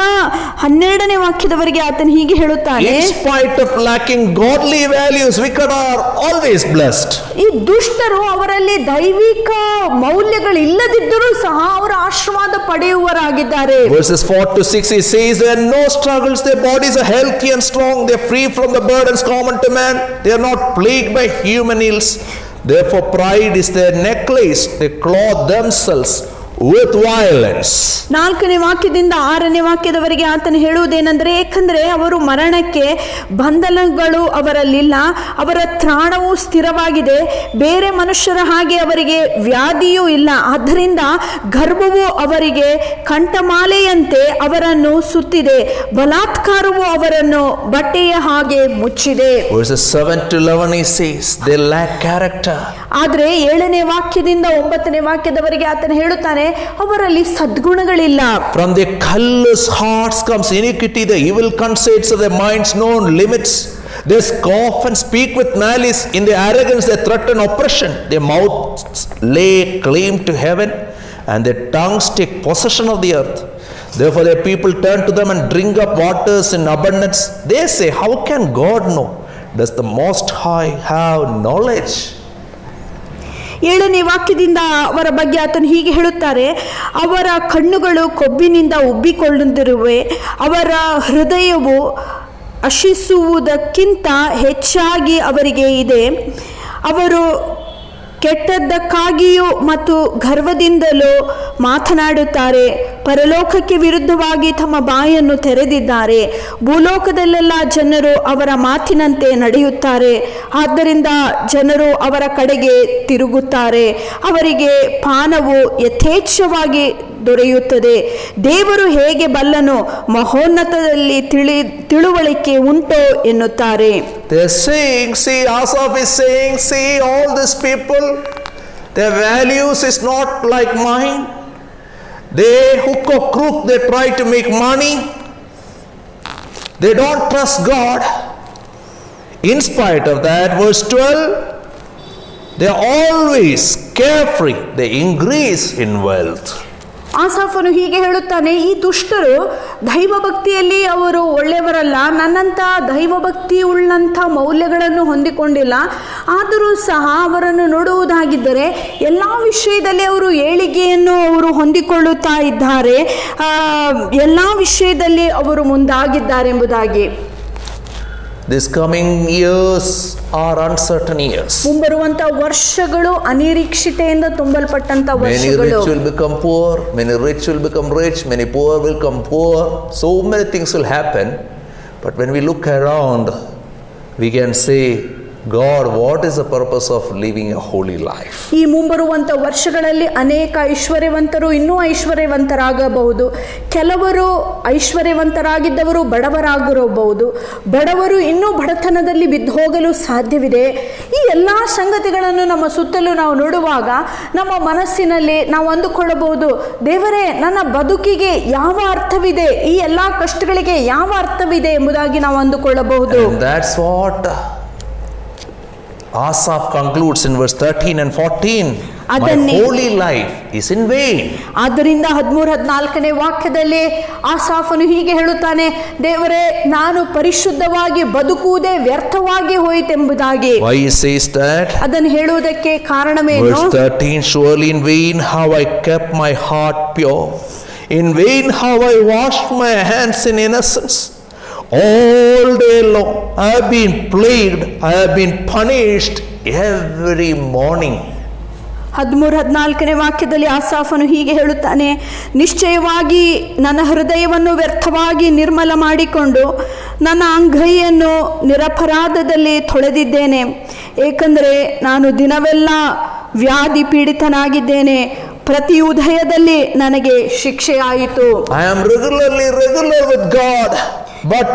12ನೇ ವಾಕ್ಯದವರೆಗೆ ಆತನು ಹೀಗೆ ಹೇಳುತ್ತಾನೆ, in spite of lacking godly values, wicked are always blessed. ಈ ದುಷ್ಟರು ಅವರಲ್ಲಿ ದೈವಿಕ ಮೌಲ್ಯಗಳಿಲ್ಲದಿದ್ದರೂ ಸಹ ಅವರ ಆಶೀರ್ವಾದ ಪಡೆಯುವರಾಗಿದ್ದಾರೆ. Verses 4 to 6 he says, there are no struggles, their bodies are healthy and strong, they are free from the burdens common to man, they are not plagued by human ills. Therefore pride is their necklace, they clothe themselves with violence. 4ನೇ ವಾಕ್ಯದಿಂದ 6ನೇ ವಾಕ್ಯದವರೆಗೆ ಆತನು ಹೇಳುವುದೇನೆಂದರೆ, ಏಕೆಂದರೆ ಅವರು ಮರಣಕ್ಕೆ ಬಂಧನಗಳು ಅವರಲ್ಲಿಲ್ಲ, ಅವರ ತ್ರಾಣವು ಸ್ಥಿರವಾಗಿದೆ, ಬೇರೆ ಮನುಷ್ಯರ ಹಾಗೆ ಅವರಿಗೆ ವ್ಯಾಧಿಯೂ ಇಲ್ಲ, ಆದ್ದರಿಂದ ಗರ್ಭವು ಅವರಿಗೆ ಕಂಠಮಾಲೆಯಂತೆ ಅವರನ್ನು ಸುತ್ತಿದೆ, ಬಲಾತ್ಕಾರವು ಅವರನ್ನು ಬಟ್ಟೆಯ ಹಾಗೆ ಮುಚ್ಚಿದೆ. Verses 7 to 11 he says they lack character. ಆದರೆ 7ನೇ ವಾಕ್ಯದಿಂದ 9ನೇ ವಾಕ್ಯದವರೆಗೆ ಆತನು ಹೇಳುತ್ತಾನೆ, ಅವರಲ್ಲಿ ಸದ್ಗುಣಗಳಿಲ್ಲ. From their callous hearts comes iniquity, the evil conceits of their minds known limits. They scoff and speak with malice. In their arrogance they threaten oppression. Their mouths lay claim to heaven, and their tongues take possession of the earth. Therefore their people turn to them and drink up waters in abundance. They say, how can God know? Does the Most High have knowledge? 7ನೇ ವಾಕ್ಯದಿಂದ ಅವರ ಬಗ್ಗೆ ಆತನು ಹೀಗೆ ಹೇಳುತ್ತಾರೆ, ಅವರ ಕಣ್ಣುಗಳು ಕೊಬ್ಬಿನಿಂದ ಉಬ್ಬಿಕೊಂಡಿರುವೆ, ಅವರ ಹೃದಯವು ಹಸಿಸುವುದಕ್ಕಿಂತ ಹೆಚ್ಚಾಗಿ ಅವರಿಗೆ ಇದೆ, ಅವರು ಕೆಟ್ಟದ್ದಕ್ಕಾಗಿಯೂ ಮತ್ತು ಗರ್ವದಿಂದಲೂ ಮಾತನಾಡುತ್ತಾರೆ, ಪರಲೋಕಕ್ಕೆ ವಿರುದ್ಧವಾಗಿ ತಮ್ಮ ಬಾಯನ್ನು ತೆರೆದಿದ್ದಾರೆ, ಭೂಲೋಕದಲ್ಲೆಲ್ಲ ಜನರು ಅವರ ಮಾತಿನಂತೆ ನಡೆಯುತ್ತಾರೆ, ಆದ್ದರಿಂದ ಜನರು ಅವರ ಕಡೆಗೆ ತಿರುಗುತ್ತಾರೆ, ಅವರಿಗೆ ಪಾನವು ಯಥೇಚ್ಛವಾಗಿ ದೊರೆಯುತ್ತದೆ, ದೇವರು ಹೇಗೆ ಬಲ್ಲನು, ಮಹೋನ್ನತದಲ್ಲಿ ತಿಳುವಳಿಕೆ ಉಂಟೋ ಎನ್ನುತ್ತಾರೆ. They're saying, see, Asaph is saying, see, all these people, their values is not like mine. They hook or crook, they try to make money. They don't trust God. In spite of that, verse 12, they are always carefree. They increase in wealth. ಆಸಾಫನು ಹೀಗೆ ಹೇಳುತ್ತಾನೆ, ಈ ದುಷ್ಟರು ದೈವಭಕ್ತಿಯಲ್ಲಿ ಅವರು ಒಳ್ಳೆಯವರಲ್ಲ, ನನ್ನಂಥ ದೈವಭಕ್ತಿ ಉಳ್ಳಂಥ ಮೌಲ್ಯಗಳನ್ನು ಹೊಂದಿಕೊಂಡಿಲ್ಲ, ಆದರೂ ಸಹ ಅವರನ್ನು ನೋಡುವುದಾಗಿದ್ದರೆ ಎಲ್ಲ ವಿಷಯದಲ್ಲಿ ಅವರು ಏಳಿಗೆಯನ್ನು ಅವರು ಹೊಂದಿಕೊಳ್ಳುತ್ತಾ ಇದ್ದಾರೆ, ಎಲ್ಲ ವಿಷಯದಲ್ಲಿ ಅವರು ಮುಂದಾಗಿದ್ದಾರೆ ಎಂಬುದಾಗಿ. These coming years are uncertain years. ಮುಂಬರುವಂತ ವರ್ಷಗಳು ಅನಿರೀಕ್ಷಿತೆಯಿಂದ ತುಂಬಲ್ಪಟ್ಟಂತ ವರ್ಷಗಳು. Many rich will become poor, many rich will become rich, many poor will become poor. So many things will happen. But when we look around, we can say, God, what is the purpose of living a holy life? ಈ ಮುಂಬರುವಂತ ವರ್ಷಗಳಲ್ಲಿ ಅನೇಕ ಐಶ್ವರ್ಯವಂತರು ಇನ್ನೂ ಐಶ್ವರ್ಯವಂತರಾಗಬಹುದು, ಕೆಲವರು ಐಶ್ವರ್ಯವಂತರಾಗಿದ್ದವರು ಬಡವರಾಗಿರಬಹುದು, ಬಡವರು ಇನ್ನೂ ಬಡತನದಲ್ಲಿ ಬಿದ್ದು ಹೋಗಲು ಸಾಧ್ಯವಿದೆ. ಈ ಎಲ್ಲ ಸಂಗತಿಗಳನ್ನು ನಮ್ಮ ಸುತ್ತಲೂ ನಾವು ನೋಡುವಾಗ ನಮ್ಮ ಮನಸ್ಸಿನಲ್ಲಿ ನಾವು ಅಂದುಕೊಳ್ಳಬಹುದು, ದೇವರೇ, ನನ್ನ ಬದುಕಿಗೆ ಯಾವ ಅರ್ಥವಿದೆ, ಈ ಎಲ್ಲ ಕಷ್ಟಗಳಿಗೆ ಯಾವ ಅರ್ಥವಿದೆ ಎಂಬುದಾಗಿ ನಾವು ಅಂದುಕೊಳ್ಳಬಹುದು. That's what Asaph concludes in verse 13 and 14. My holy life is in vain. ಆದ್ದರಿಂದ 13-14ನೇ ವಾಕ್ಯದಲ್ಲಿ ಆಸಾಫನು ಹೀಗೆ ಹೇಳುತ್ತಾನೆ, ದೇವರೇ, ನಾನು ಪರಿಶುದ್ಧವಾಗಿ ಬದುಕುವುದೇ ವ್ಯರ್ಥವಾಗಿ ಹೋಯಿತೆಂಬುದಾಗಿ. Why he says that? ಅದನ್ನು ಹೇಳುವುದಕ್ಕೆ ಕಾರಣವೇನು? Verse 13, surely in vain have I kept my heart pure, in vain have I washed my hands in innocence. All day long I have been plagued, I have been punished every morning. 13-14ನೇ ವಾಕ್ಯದಲ್ಲಿ ಆಸಾಫನು ಹೀಗೆ ಹೇಳುತ್ತಾನೆ, ನಿಶ್ಚಯವಾಗಿ ನನ್ನ ಹೃದಯವನ್ನು ವ್ಯರ್ಥವಾಗಿ ನಿರ್ಮಲ ಮಾಡಿಕೊಂಡು ನನ್ನ ಅಂಗೈಯನ್ನು ನಿರಪರಾಧದಲ್ಲಿ ತೊಳೆದಿದ್ದೇನೆ, ಏಕೆಂದರೆ ನಾನು ದಿನವೆಲ್ಲ ವ್ಯಾಧಿ ಪೀಡಿತನಾಗಿದ್ದೇನೆ, ಪ್ರತಿ ಉದಯದಲ್ಲಿ ನನಗೆ ಶಿಕ್ಷೆಯಾಯಿತು. I am regular with God, but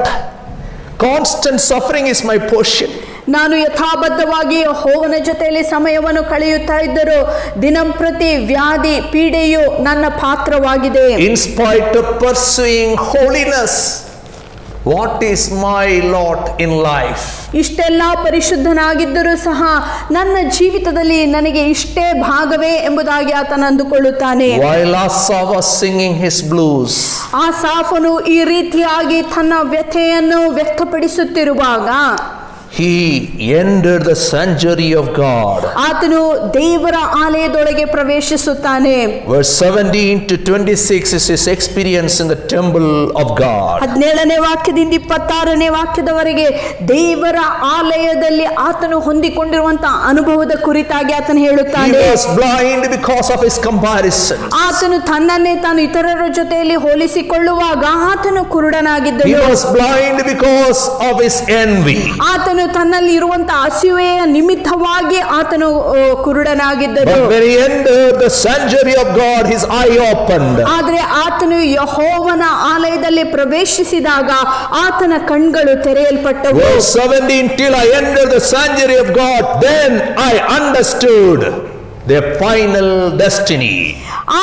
constant suffering is my portion. ನಾನು ಯಥಾಬದ್ಧವಾಗಿ ಯೆಹೋವನ ಜೊತೆಯಲ್ಲಿ ಸಮಯವನ್ನು ಕಳೆಯುತ್ತಾ ಇದ್ದರೂ ದಿನಂಪ್ರತಿ ವ್ಯಾಧಿ ಪೀಡೆಯು ನನ್ನ ಪಾತ್ರವಾಗಿದೆ. In spite of pursuing holiness, what is my lot in life? ಇಷ್ಟೆಲ್ಲ ಪರಿಶುದ್ಧನಾಗಿದ್ದರೂ ಸಹ ನನ್ನ ಜೀವಿತದಲ್ಲಿ ನನಗೆ ಇಷ್ಟೇ ಭಾಗವೇ ಎಂಬುದಾಗಿ ಆತನು ಅಂದುಕೊಳ್ಳುತ್ತಾನೆ. While Asaph was singing his blues, ಆಸಾಫನು ಈ ರೀತಿಯಾಗಿ ತನ್ನ ವ್ಯಥೆಯನ್ನು ವ್ಯಕ್ತಪಡಿಸುತ್ತಿರುವಾಗ, he entered the sanctuary of God. ಆತನು ದೇವರ ಆಲಯದೊಳಗೆ ಪ್ರವೇಶಿಸುತ್ತಾನೆ. Verse 17 to 26 is his experience in the temple of God. 17ನೇ ವಾಕ್ಯದಿಂದ 26ನೇ ವಾಕ್ಯದವರೆಗೆ ದೇವರ ಆಲಯದಲ್ಲಿ ಆತನು ಹೊಂದಿಕೊಂಡಿರುವಂತಹ ಅನುಭವದ ಕುರಿತಾಗಿ ಆತನು He ಹೇಳುತ್ತಾನೆ. was blind because of his comparison. ಆತನು ತನ್ನನ್ನೇ ತಾನು ಇತರರ ಜೊತೆಯಲ್ಲಿ ಹೋಲಿಸಿಕೊಳ್ಳುವಾಗ ಆತನು He ಕುರುಡನಾಗಿದ್ದನು. was blind because of his envy. ಆತನು ತನ್ನಲ್ಲಿ ಇರುವಂತಹ ಅಸೂಯೆಯ ನಿಮಿತ್ತವಾಗಿ ಆತನು ಕುರುಡನಾಗಿದ್ದನು. But when he entered the sanctuary of God, his eye opened. ಆದರೆ ಆತನು ಯೆಹೋವನ ಆಲಯದಲ್ಲಿ ಪ್ರವೇಶಿಸಿದಾಗ ಆತನ ಕಣ್ಗಳು ತೆರೆಯಲ್ಪಟ್ಟವು. Verse 17, till I entered the sanctuary of God, then I understood their final destiny.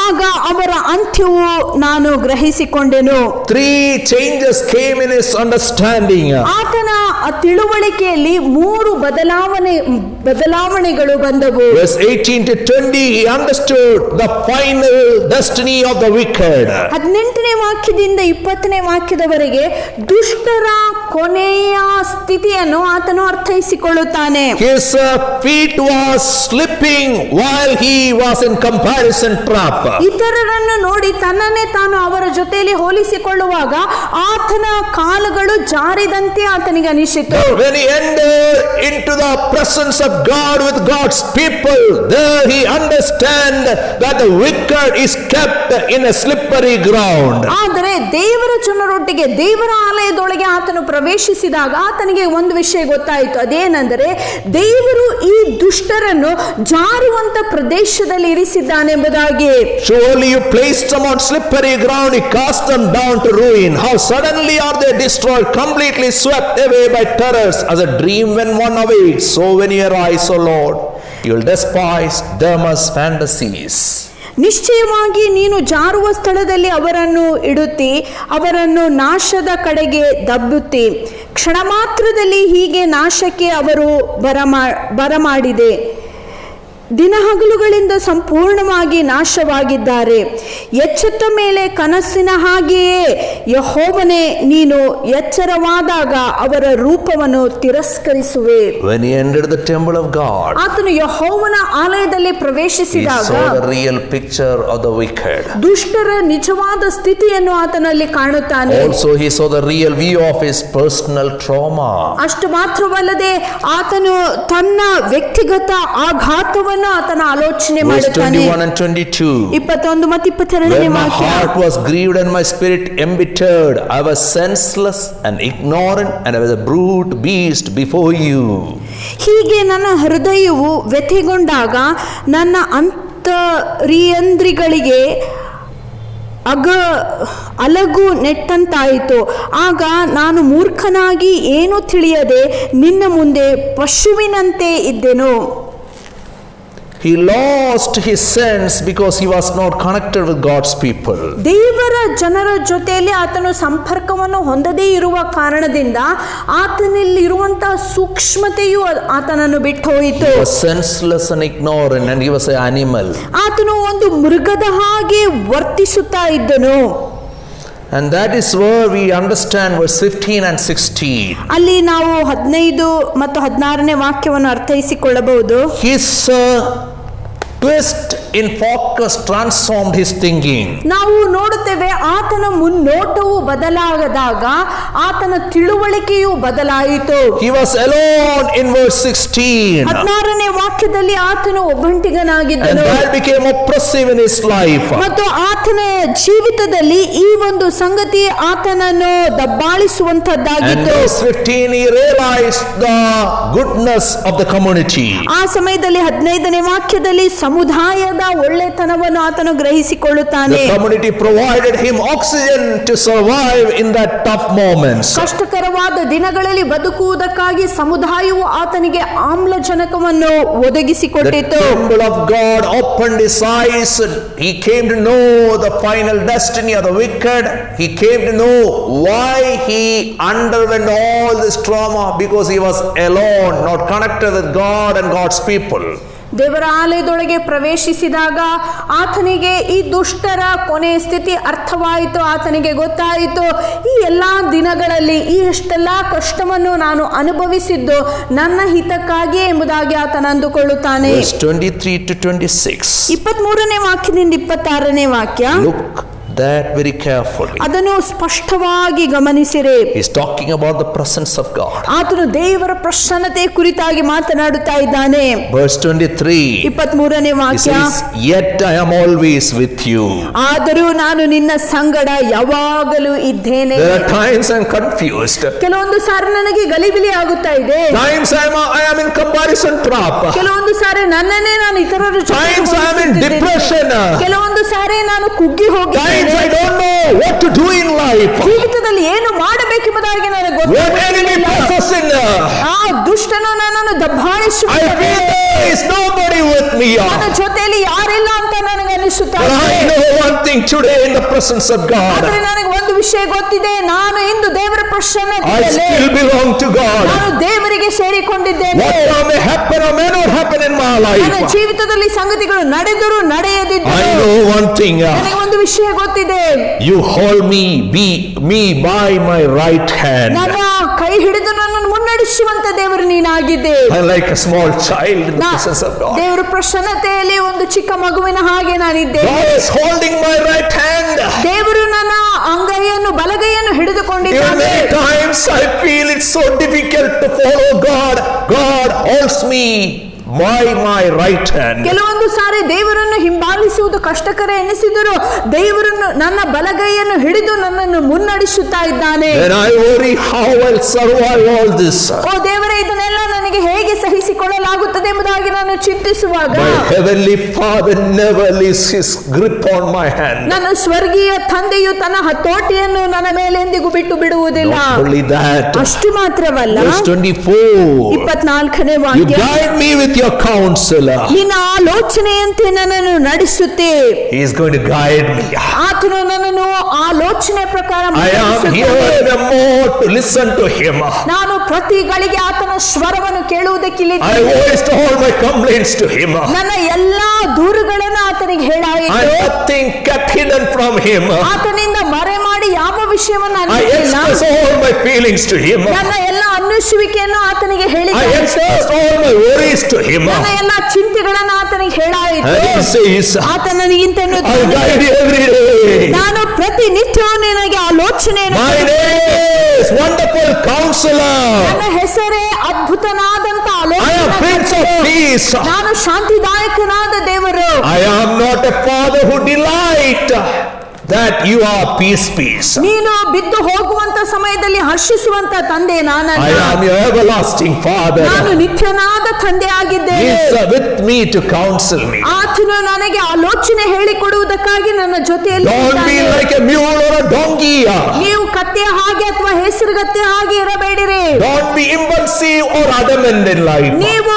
ಆಗ ಅವರ ಅಂತ್ಯವು ನಾನು ಗ್ರಹಿಸಿಕೊಂಡೆನು. 3 changes came in his understanding. ಆತನ ತಿಳುವಳಿಕೆಯಲ್ಲಿ 3 ಬದಲಾವಣೆಗಳು ಬಂದವು. Verse 18 to 20, he understood the final destiny of the wicked. 18ನೇ ವಾಕ್ಯದಿಂದ 20ನೇ ವಾಕ್ಯದವರೆಗೆ ದುಷ್ಟರ ಕೊನೆಯ ಸ್ಥಿತಿಯನ್ನು ಆತನು ಅರ್ಥೈಸಿಕೊಳ್ಳುತ್ತಾನೆ. His feet was slipping while he was in comparison trap. ಇತರರನ್ನು ನೋಡಿ ತನ್ನನ್ನೇ ತಾನು ಅವರ ಜೊತೆಯಲ್ಲಿ ಹೋಲಿಸಿಕೊಳ್ಳುವಾಗ ಆತನ ಕಾಲುಗಳು ಜಾರಿದಂತೆ ಆತನಿಗೆ ಅನಿಸಿತು. When he entered into the presence of God with God's people, there he understand that the wicked is kept in a slippery ground. ಆದರೆ ದೇವರ ಜನರೊಟ್ಟಿಗೆ ದೇವರ ಆಲಯದೊಳಗೆ ಆತನು ಪ್ರವೇಶಿಸಿದಾಗ ಆತನಿಗೆ ಒಂದು ವಿಷಯ ಗೊತ್ತಾಯಿತು. ಅದೇನೆಂದರೆ ದೇವರು ಈ ದುಷ್ಟರನ್ನು ಜಾರುವಂತ ಪ್ರದೇಶದಲ್ಲಿ ಇರಿಸಿದ್ದಾನೆಂಬುದಾಗಿ. Surely you placed them on slippery ground, he cast them down to ruin. How suddenly are they destroyed, completely swept away by terrors, as a dream when one awakes. So when you arise, O Lord, you will despise them as fantasies. ನಿಶ್ಚಯವಾಗಿ ನೀನು ಜಾರುವ ಸ್ಥಳದಲ್ಲಿ ಅವರನ್ನು ಇಡುತ್ತಿ, ಅವರನ್ನು ನಾಶದ ಕಡೆಗೆ ದಬ್ಬುತ್ತಿ. ಕ್ಷಣ ಮಾತ್ರದಲ್ಲಿ ಹೀಗೆ ನಾಶಕ್ಕೆ ಅವರು ಬರಮಾಡಿದೆ. ದಿನಹಗಲುಗಳಿಂದ ಸಂಪೂರ್ಣವಾಗಿ ನಾಶವಾಗಿದ್ದಾರೆ. ಎಚ್ಚೆತ್ತ ಮೇಲೆ ಕನಸಿನ ಹಾಗೆಯೇ ಯೆಹೋವನೇ ನೀನು ಎಚ್ಚರವಾದಾಗ ಅವರ ರೂಪವನ್ನು ತಿರಸ್ಕರಿಸುವೆ. When he entered the temple of God, ಆತನು ಯೆಹೋವನ ಆಲಯದಲ್ಲಿ he ಪ್ರವೇಶಿಸಿದಾಗ saw the real picture of the wicked. ದುಷ್ಟರ ನಿಜವಾದ ಸ್ಥಿತಿಯನ್ನು ಆತನಲ್ಲಿ ಕಾಣುತ್ತಾನೆ. Also he saw the real view of his personal trauma. ಅಷ್ಟು ಮಾತ್ರವಲ್ಲದೆ ಆತನು ತನ್ನ ವ್ಯಕ್ತಿಗತ ಆಘಾತವನ್ನು ಆತನ ಆಲೋಚನೆ Verse ಮಾಡುತ್ತಾನೆ. 21 and 22. 21 ಮತ್ತು 22ನೇ When my ವಾಕ್ಯ. heart was grieved and my spirit embittered, I was senseless and ignorant, and I was a brute beast before you. ಹೀಗೆ ನನ್ನ ಹೃದಯವು ವ್ಯಥೆಗೊಂಡಾಗ ನನ್ನ ಅಂತರ್ಯಂದ್ರಿಗಳಿಗೆ ಅಲಗು ನೆಟ್ಟಂತಾಯಿತು. ಆಗ ನಾನು ಮೂರ್ಖನಾಗಿ ಏನೂ ತಿಳಿಯದೆ ನಿನ್ನ ಮುಂದೆ ಪಶುವಿನಂತೆ ಇದ್ದೆನು. He lost his sense because he was not connected with God's people. ದೇವರ ಜನರ ಜೊತೆಯಲ್ಲಿ ಆತನು ಸಂಪರ್ಕವನ್ನು ಹೊಂದದೇ ಇರುವ ಕಾರಣದಿಂದ ಆತನಲ್ಲಿ ಇರುವಂತಹ ಸೂಕ್ಷ್ಮತೆಯು ಆತನನ್ನು ಬಿಟ್ಟು ಹೋಯಿತು. He was senseless and ignorant, and he was an animal. ಆತನು ಒಂದು ಮೃಗದ ಹಾಗೆ ವರ್ತಿಸುತ್ತಾ ಇದ್ದನು. And that is where we understand verse 15 and 16. ಅಲ್ಲಿ ನಾವು 15 ಮತ್ತು 16ನೇ ವಾಕ್ಯವನ್ನು ಅರ್ಥೈಸಿಕೊಳ್ಳಬಹುದು. His twist in focus transformed his thinking. ನಾವು ನೋಡುತ್ತೇವೆ ಆತನ ಮುನ್ನೋಟವು ಬದಲಾಗದಾಗ ಆತನ ತಿಳುವಳಿಕೆಯು ಬದಲಾಯಿತು. He was alone in verse 16. 16ನೇ ವಾಕ್ಯದಲ್ಲಿ ಆತನು And ಒಬ್ಬಂಟಿಗನಾಗಿದ್ದನು. that became oppressive in his life. ಮತ್ತು ಆತನ ಜೀವಿತದಲ್ಲಿ ಈ ಒಂದು ಸಂಗತಿ ಆತನನ್ನು ದಬ್ಬಾಳಿಸುವಂತದ್ದಾಗಿತ್ತು. And verse 15, he realized the goodness of the community. ಆ ಸಮಯದಲ್ಲಿ 15ನೇ ವಾಕ್ಯದಲ್ಲಿ ಸಮುದಾಯದ ಒಳ್ಳೆತನವನ್ನು ಆತನು ಗ್ರಹಿಸಿಕೊಳ್ಳುತ್ತಾನೆ. The community provided him oxygen to survive in that tough moments. ಕಷ್ಟಕರವಾದ ದಿನಗಳಲ್ಲಿ ಬದುಕುವುದಕ್ಕಾಗಿ ಸಮುದಾಯವು ಆತನಿಗೆ ಆಮ್ಲಜನಕವನ್ನು The ಒದಗಿಸಿಕೊಟ್ಟಿತು. temple of God opened his eyes. He came to know the final destiny of the wicked. He came to know why he underwent all this trauma, because he was alone, not connected with God and God's people. ದೇವರ ಆಲಯದೊಳಗೆ ಪ್ರವೇಶಿಸಿದಾಗ ಆತನಿಗೆ ಈ ದುಷ್ಟರ ಕೊನೆಯ ಸ್ಥಿತಿ ಅರ್ಥವಾಯಿತು. ಆತನಿಗೆ ಗೊತ್ತಾಯಿತು, ಈ ಎಲ್ಲಾ ದಿನಗಳಲ್ಲಿ ಈ ಎಷ್ಟೆಲ್ಲ ಕಷ್ಟವನ್ನು ನಾನು ಅನುಭವಿಸಿದ್ದು ನನ್ನ ಹಿತಕ್ಕಾಗಿ ಎಂಬುದಾಗಿ ಆತನ ಅಂದುಕೊಳ್ಳುತ್ತಾನೆ. 23 to 26. 23ನೇ ವಾಕ್ಯದಿಂದ 26ನೇ ವಾಕ್ಯ. Look that very carefully. ಅದನ್ನು ಸ್ಪಷ್ಟವಾಗಿ ಗಮನಿಸಿರಿ. He's talking about the presence of God. ಆತನು ದೇವರ ಪ್ರಸನ್ನತೆ ಕುರಿತಾಗಿ ಮಾತನಾಡುತ್ತಾ ಇದ್ದಾನೆ. Verse 23. 23ನೇ He ವಾಕ್ಯ. says, "Yet I am always with you." ಆದರೂ ನಾನು ನಿನ್ನ ಸಂಗಡ ಯಾವಾಗಲೂ ಇದ್ದೇನೆ. There are times I'm confused. ಕೆಲವೊಂದು ಸಾರಿ ನನಗೆ ಗಲಿಬಿಲಿ ಆಗುತ್ತಾ ಇದೆ. Times I am in comparison trap. ಕೆಲವೊಂದು ಸಾರಿ ನನ್ನನ್ನೇ ನಾನು ಇತರರ ಜೊತೆ Times I am in ಹೋಲಿಸುತ್ತಿದ್ದೇನೆ. depression. ಕೆಲವೊಂದು ಸಾರಿ ನಾನು ಕುಗ್ಗಿ ಹೋಗಿದ್ದೇನೆ. Times I don't know what to do in life. ಜೀವಿತದಲ್ಲಿ ಏನು ಮಾಡಬೇಕೆಂಬುದಾಗಿ ನನಗೆ When enemy presses in, ಆ ದುಷ್ಟನು ನನ್ನನ್ನು I ದಬ್ಬಾಳಿಸುತ್ತಾನೆ. feel there is nobody with me. ನನ್ನ ಜೊತೆಯಲ್ಲಿ ಯಾರಿಲ್ಲ ಅಂತ ನನಗೆ ಅನಿಸುತ್ತಾ But ಇದೆ. I know one thing today in the presence of God. ಆದ್ರೆ ನನಗೆ ಒಂದು ವಿಷಯ ಗೊತ್ತಿದೆ, ನಾನು ಇಂದು ದೇವರ I ಪ್ರಸನ್ನತೆಯಲ್ಲಿ still belong to God. ನಾನು ದೇವರಿಗೆ ಸೇರಿಕೊಂಡಿದ್ದೇನೆ. What may happen or may not happen in my ನನ್ನ life, ಜೀವಿತದಲ್ಲಿ ಸಂಗತಿಗಳು ನಡೆದರೂ I ನಡೆಯದಿದ್ದರೂ know one thing. ನನಗೆ ಒಂದು ವಿಷಯ ಗೊತ್ತಿದೆ, You hold me by my right hand. ನನ್ನ ಕೈ ಹಿಡಿದು ನನ್ನನ್ನು ಮುನ್ನಡೆಸುವಂತ ದೇವರು ನೀನಾಗಿದ್ದೆ. I'm like a small child in the ನಾ- presence of God. ದೇವರ ಪ್ರಸನ್ನತೆಯಲ್ಲಿ ಒಂದು ಚಿಕ್ಕ ಮಗುವಿನ ಹಾಗೆ ನಾನಿದ್ದೇನೆ. God is holding my right hand. ದೇವರು ನನ್ನ ಅಂಗೈಯನ್ನು ಬಲಗೈಯನ್ನು Even ಹಿಡಿದುಕೊಂಡಿದ್ದಾನೆ. many times I feel it's so difficult to follow God. God holds me by my right hand. ಕೆಲವೊಂದು ಸಾರಿ ದೇವರನ್ನು ಹಿಂಬಾಲಿಸುವುದು ಕಷ್ಟಕರ ಎನಿಸಿದರೂ ದೇವರನ್ನು ನನ್ನ ಬಲಗೈಯನ್ನು ಹಿಡಿದು ನನ್ನನ್ನು ಮುನ್ನಡೆಸುತ್ತಾ ಇದ್ದಾನೆ. When I worry how I'll survive all this, ಓ ದೇವರೇ, ಇದನ್ನೆಲ್ಲ ನನಗೆ ಹೇಗೆ ಸಹಿಸಿಕೊಳ್ಳಲಾಗುತ್ತದೆ ಎಂಬುದಾಗಿ ನಾನು ಚಿಂತಿಸುವಾಗ my heavenly Father never leaves his grip on my hand. ನನ್ನ ಸ್ವರ್ಗೀಯ ತಂದೆಯು ತನ್ನ ಹತೋಟಿಯನ್ನು ನನ್ನ ಮೇಲೆ ಎಂದಿಗೂ ಬಿಟ್ಟು ಬಿಡುವುದಿಲ್ಲ. Not only that, ಅಷ್ಟು ಮಾತ್ರವಲ್ಲ, verse 24, 24ನೇ you ವಾಕ್ಯ, guide me with your counselor. ನಿನ್ನ ಆಲೋಚನೆಯಂತೆ ನನ್ನನ್ನು ನಡೆಸುತ್ತೆ. He is going to guide me. ಆತನು ನನ್ನನ್ನು ಆಲೋಚನೆ ಪ್ರಕಾರ I am ಮುನ್ನಡೆಸುತ್ತಾನೆ. here the more to listen to him. ನಾನು ಪ್ರತಿ ಗಳಿಗೆ ಆತನ ಸ್ವರವನ್ನು ಕೇಳುವುದಕ್ಕೆ I ಇಲ್ಲಿದ್ದೇನೆ. voiced all my complaints to him. ನನ್ನ ಎಲ್ಲಾ ದೂರುಗಳನ್ನು ಆತನಿಗೆ ಹೇಳಾಯಿತು. I nothing kept hidden from him. ಆತನಿಂದ ಮರೆ ಮಾಡಿ ಯಾವ ವಿಷಯವನ್ನು I ಅನ್ನಿಸಿಲ್ಲ. expressed all my feelings to him. ನನ್ನ ಎಲ್ಲ ಅನ್ನಿಸುವಿಕೆಯನ್ನು ಆತನಿಗೆ I ಹೇಳಿದ. expressed all my worries to him. ನನ್ನ ಎಲ್ಲ ಚಿಂತೆಗಳನ್ನು ಆತನಿಗೆ ಹೇಳಾಯಿತು. And he says, ಆತ ನನಗಿಂತ I guide you every day. ನಾನು ಪ್ರತಿನಿತ್ಯವೂ ನಿನಗೆ ಆಲೋಚನೆಯನ್ನು My name is Wonderful Counselor. ನನ್ನ ಹೆಸರೇ ಅದ್ಭುತನಾದಂತ I am Prince of ಆಲೋಚನೆ. Peace. ನಾನು ಶಾಂತಿದಾಯಕನಾದ ದೇವರು. I am not a father who delight that you are peace. ನೀನು ಬಿದ್ದು ಹೋಗುವಂತ ಸಮಯದಲ್ಲಿ ಹರ್ಷಿಸುವಂತ ತಂದೆ ನಾನಲ್ಲ. I am your everlasting Father. ನಾನು ನಿತ್ಯನಾದ ತಂದೆ He ಆಗಿದ್ದೇನೆ. is with me to counsel me. ಆತನು ನನಗೆ ಆಲೋಚನೆ ಹೇಳಿಕೊಡುವುದಕ್ಕಾಗಿ ನನ್ನ ಜೊತೆಯಲ್ಲಿ Don't be ಇದ್ದಾನೆ. like a mule or a donkey. ನೀವು ಕತ್ತೆಯ ಹಾಗೆ ಅಥವಾ ಹೆಸರುಗತ್ತೆ ಹಾಗೆ ಇರಬೇಡಿರಿ. Don't be impulsive or adamant in life. ನೀವು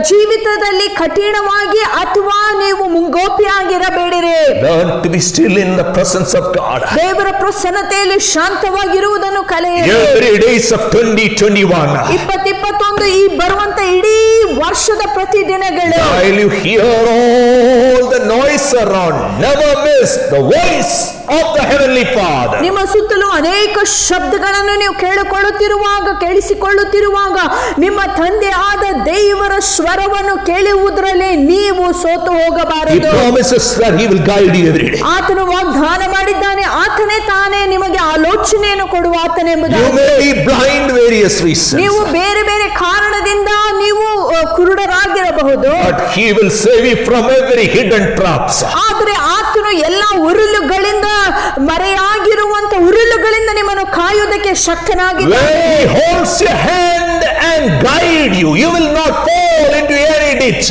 ಜೀವಿತದಲ್ಲಿ ಕಠಿಣವಾಗಿ ಅಥವಾ ನೀವು ಮುಂಗೋಪಿಯಾಗಿರಬೇಡಿರಿ. Learn to be still in the presence of God. ದೇವರ ಪ್ರಸನ್ನತೆಯಲ್ಲಿ ಶಾಂತವಾಗಿರುವುದನ್ನು ಕಲಿಯಿರಿ. Every days of 2021. 2021 ಈ ಬರುವಂತ ಇಡೀ ವರ್ಷದ ಪ್ರತಿ ದಿನಗಳು While you hear all the noise around, never miss the voice of the Heavenly Father. ನಿಮ್ಮ ಸುತ್ತಲೂ ಅನೇಕ ಶಬ್ದಗಳನ್ನು ನೀವು ಕೇಳಿಸಿಕೊಳ್ಳುತ್ತಿರುವಾಗ ನಿಮ್ಮ ತಂದೆ ಆದ ದೇವರ ಸ್ವರವನ್ನು ಕೇಳುವುದರಲ್ಲಿ ನೀವು ಸೋತು He ಹೋಗಬಾರದು. promises that He will guide you every day. ಆತನು ವಾಗ್ದಾನ ಮಾಡಿದ್ದಾನೆ, ಆತನೇ ತಾನೇ ನಿಮಗೆ ಆಲೋಚನೆಯನ್ನು ಕೊಡುವ You ಆತನೆಂಬುದಾಗಿ. may be blind various reasons, ನೀವು ಬೇರೆ ಬೇರೆ ಕಾರಣದಿಂದ ನೀವು ಕುರುಡರಾಗಿರಬಹುದು, but He will save you from every hidden traps. ಆದರೆ ಆತನು ಎಲ್ಲ ಉರುಳುಗಳಿಂದ ಮರೆಯಾಗಿರುವಂತ ಉರುಳುಗಳಿಂದ ನಿಮ್ಮನ್ನು ಕಾಯುವುದಕ್ಕೆ ಶಕ್ತನಾಗಿದ್ದಾನೆ. When He holds your hand and guide you, you will not fall into any ditch.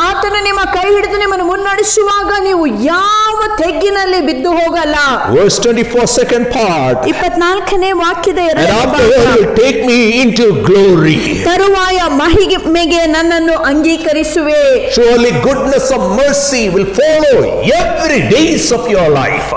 ಆತನು ನಿಮ್ಮ ಕೈ ಹಿಡಿದು ನಿಮ್ಮನ್ನು ಮುನ್ನಡೆಸುವಾಗ ನೀವು ಯಾವ ತೆಗ್ಗಿನಲ್ಲಿ ಬಿದ್ದು ಹೋಗಲ್ಲ. Verse 24, second part. 24ನೇ ವಾಕ್ಯದ And ಎರಡನೇ afterward ಭಾಗ. you will take me into glory. ತರುವಾಯ ಮಹಿಮೆಗೆ ನನ್ನನ್ನು ಅಂಗೀಕರಿಸುವೆ. Surely goodness and mercy will follow every days of your life.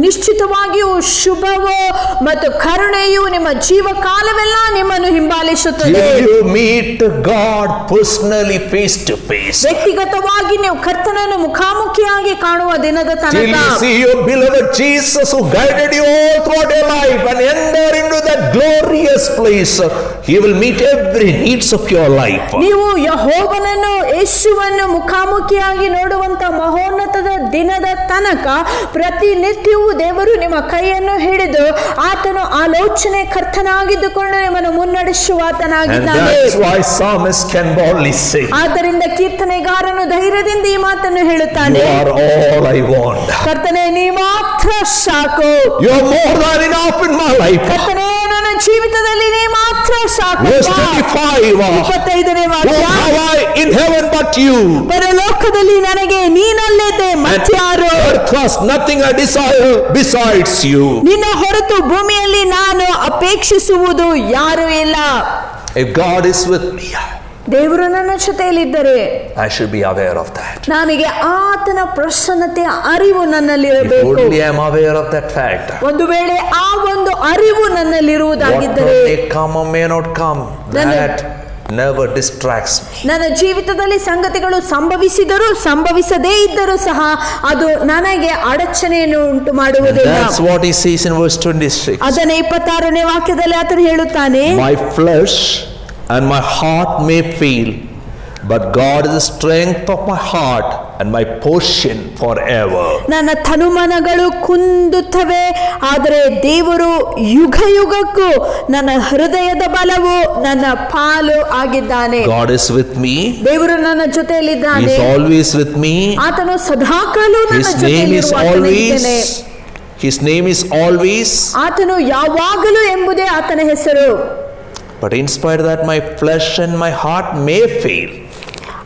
ನಿಶ್ಚಿತವಾಗಿಯೂ ಶುಭವೋ ಮತ್ತು ಕರುಣೆಯು ನಿಮ್ಮ ಜೀವ ಕಾಲವೆಲ್ಲ ನಿಮ್ಮನ್ನು ಹಿಂಬಾಲಿಸುತ್ತದೆ. Till you meet God personally face to face. ವ್ಯಕ್ತಿಗತವಾಗಿ ನೀವು ಕರ್ತನನ್ನು ಮುಖಾಮುಖಿಯಾಗಿ ಕಾಣುವ ದಿನದ Till ತನಕ you see your beloved Jesus who guided you all throughout your life and enter into that glorious place, He will meet every needs of your life. ನೀವು ಯೆಹೋವನನ್ನು ಯೇಸುವನ್ನು ಮುಖಾಮುಖಿಯಾಗಿ ನೋಡುವಂತ ಮಹೋನ್ನತದ ದಿನದ ತನಕ ಪ್ರತಿನಿತ್ಯವೂ ದೇವರು ನಿಮ್ಮ ಕೈಯನ್ನು ಹಿಡಿದು ಆತನು ಆಲೋಚನೆ ಕರ್ತನಾಗಿದ್ದುಕೊಂಡು ನಿಮ್ಮನ್ನು ಮುನ್ನಡೆಸುವ And ಆತನಾಗಿದ್ದಾನೆ. that's why psalmist can boldly say, ಆದ್ದರಿಂದ ಕೀರ್ತನೆಗಾರನು ಧೈರ್ಯದಿಂದ ಈ ಮಾತನ್ನು ಹೇಳುತ್ತಾನೆ, You are all I want. ಕರ್ತನೆ ನೀ ಮಾತ್ರ ಸಾಕು. You are more than enough in my life. ಕರ್ತನೆ ನನ್ನ ಜೀವಿತದಲ್ಲಿ ನೀ ಮಾತ್ರ ಸಾಕು. Verse 25. 25ನೇ Who ವಾಕ್ಯ, have I in heaven but you? ಪರಲೋಕದಲ್ಲಿ ನನಗೆ ನೀನಲ್ಲದೆ And ಮತ್ಯಾರು? earth has nothing I desire besides you. ನಿನ್ನ ಹೊರತು ಭೂಮಿಯಲ್ಲಿ ನಾನು ಅಪೇಕ್ಷಿಸುವುದು ಯಾರೂ ಇಲ್ಲ. If God is with me, ದೇವರು ನನ್ನ ಜೊತೆಯಲ್ಲಿದ್ದರೆ I should be aware of that. ನನಗೆ ಆತನ ಪ್ರಸನ್ನತೆಯ ಅರಿವು If ನನ್ನಲ್ಲಿರಬೇಕು. only I am aware of that fact, ಒಂದು ವೇಳೆ ಆ ಒಂದು ಅರಿವು ನನ್ನಲ್ಲಿರುವುದಾಗಿದ್ದರೆ what may come or may not come, that never distracts me. ನನ್ನ ಜೀವಿತದಲ್ಲಿ ಸಂಗತಿಗಳು ಸಂಭವಿಸಿದರೂ ಸಂಭವಿಸದೇ ಇದ್ದರೂ ಸಹ ಅದು ನನಗೆ ಅಡಚಣೆಯನ್ನು ಉಂಟು And ಮಾಡುವುದಿಲ್ಲ. that's what he says in verse 26. ಅದನ್ನ 26ನೇ ವಾಕ್ಯದಲ್ಲಿ ಆತನು ಹೇಳುತ್ತಾನೆ, My flesh and my heart may fail, but God is the strength of my heart and my portion forever. ನನ್ನ ತನುಮನಗಳು ಕುಂದುತ್ತವೆ, ಆದರೆ ದೇವರು ಯುಗ ಯುಗಕ್ಕೂ ನನ್ನ ಹೃದಯದ ಬಲವು ನನ್ನ ಪಾಲು ಆಗಿದ್ದಾನೆ. God is with me. ದೇವರು ನನ್ನ He ಜೊತೆಯಲ್ಲಿದ್ದಾನೆ. is always with me. ಆತನು ಸದಾಕಾಲೂ ನನ್ನ His name is ಜೊತೆಯಲ್ಲಿರುವಾತನಾಗಿದ್ದಾನೆ. always. His name is always. ಆತನು ಯಾವಾಗಲೂ ಎಂಬುದೇ ಆತನ ಹೆಸರು. But in spite of that, my flesh and my heart may fail.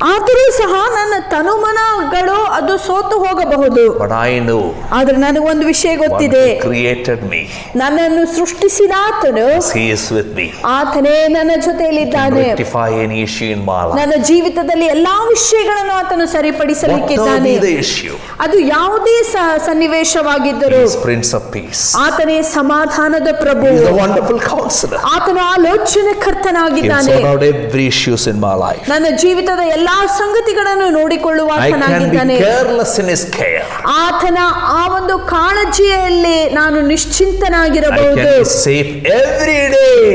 ಆದರೂ ಸಹ ನನ್ನ ತನುಮನಗಳು ಅದು ಸೋತು ಹೋಗಬಹುದು. But I know ಆದ್ರೆ ನನಗೊಂದು ವಿಷಯ one ಗೊತ್ತಿದೆ, who created me. ನನ್ನನ್ನು ಸೃಷ್ಟಿಸಿದ ಆತನು He is with me. ಆತನೇ ನನ್ನ Can ಜೊತೆಯಲ್ಲಿದ್ದಾನೆ. rectify any issue in my life. ನನ್ನ ಜೀವಿತದಲ್ಲಿ ಎಲ್ಲಾ ವಿಷಯಗಳನ್ನು ಆತನು Whatever ಸರಿಪಡಿಸಲಿಕ್ಕಿದ್ದಾನೆ. be the issue, ಅದು ಯಾವುದೇ ಸನ್ನಿವೇಶವಾಗಿದ್ದರೂ He is Prince of Peace. ಆತನೇ ಸಮಾಧಾನದ ಪ್ರಭು. He is a wonderful counselor. ಆತನು ಆಲೋಚನೆ He can ಕರ್ತನಾಗಿದ್ದಾನೆ. sort out every issues in my life. ನನ್ನ ಜೀವಿತದ ಎಲ್ಲಾ ಸಂಗತಿಗಳನ್ನು ನೋಡಿಕೊಳ್ಳುವ I can be ಆತನಾಗಿದ್ದಾನೆ. careless in His care. ಆತನ ಆ ಒಂದು ಕಾಳಜಿಯಲ್ಲಿ ನಾನು I ನಿಶ್ಚಿಂತನಾಗಿರಬಹುದು. can be safe every day.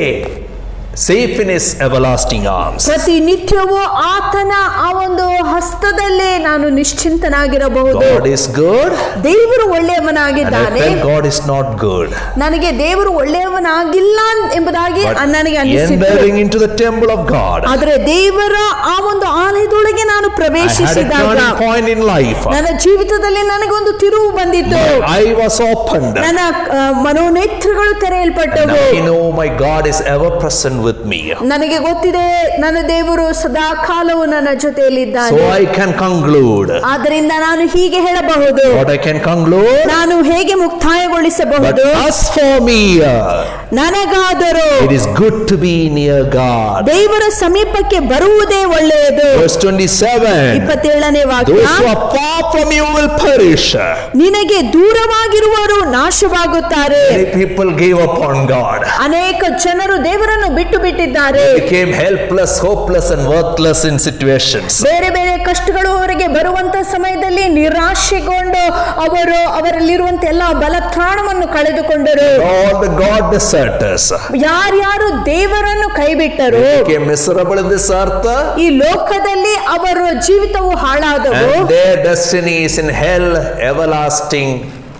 Safe in His everlasting arms. ಪ್ರತಿನಿತ್ಯವೂ ಆತನ ಆ ಒಂದು ಹಸ್ತದಲ್ಲಿ ನಾನು ನಿಶ್ಚಿಂತನಾಗಿರಬಹುದು. God is good, ದೇವರು and I ಒಳ್ಳೆಯವನಾಗಿದ್ದಾನೆ. felt God is not good. ನನಗೆ ದೇವರು ಒಳ್ಳೆಯವನಾಗಿಲ್ಲ ಎಂಬುದಾಗಿ But ನನಗೆ ಅನಿಸಿತು. entering into the temple of God, ಆದರೆ ದೇವರ ಆ ಒಂದು ಆಲಯದೊಳಗೆ ನಾನು I had a ಪ್ರವೇಶಿಸಿದಾಗ turning point in life. ನನ್ನ ಜೀವಿತದಲ್ಲಿ ನನಗೊಂದು ತಿರುವು ಬಂದಿತ್ತು. My eye was opened. ನನ್ನ ಮನೋನೇತ್ರಗಳು And ತೆರೆಯಲ್ಪಟ್ಟವು. I know my God is ever present with me. ನನಗೆ ಗೊತ್ತಿದೆ ನನ್ನ ದೇವರು ಸದಾ ಕಾಲವು ನನ್ನ ಜೊತೆಯಲ್ಲಿದ್ದಾನೆ. So I can conclude. ಆದ್ದರಿಂದ ನಾನು ಹೀಗೆ ಹೇಳಬಹುದು, What I can conclude? ನಾನು ಹೇಗೆ But ಮುಕ್ತಾಯಗೊಳಿಸಬಹುದು, as for me, ನನಗಾದರೂ it is good to be near God. ದೇವರ ಸಮೀಪಕ್ಕೆ ಬರುವುದೇ ಒಳ್ಳೆಯದು. Verse 27. 27ನೇ ವಾಕ್ಯ, Those who are far from you will perish. ನಿನಗೆ ದೂರವಾಗಿರುವವರು ನಾಶವಾಗುತ್ತಾರೆ. Many people gave up on God. ಅನೇಕ ಜನರು ದೇವರನ್ನು ಬಿಟ್ಟು ಬಿಟ್ಟಿದ್ದಾರೆ. Became helpless, hopeless and worthless in situations. ಬೇರೆ ಬೇರೆ ಕಷ್ಟಗಳು ಅವರಿಗೆ ಬರುವಂತ ಸಮಯದಲ್ಲಿ ನಿರಾಶೆಗೊಂಡು ಅವರು ಅವರಲ್ಲಿರುವಂತ ಎಲ್ಲ ಬಲತ್ರಾಣವನ್ನು ಕಳೆದುಕೊಂಡರು. All the God deserters ಯಾರ್ಯಾರು ದೇವರನ್ನು ಕೈಬಿಟ್ಟರು, became miserable in this earth, ಈ ಲೋಕದಲ್ಲಿ ಅವರ ಜೀವಿತವು ಹಾಳಾದವು and their destiny is in hell, everlasting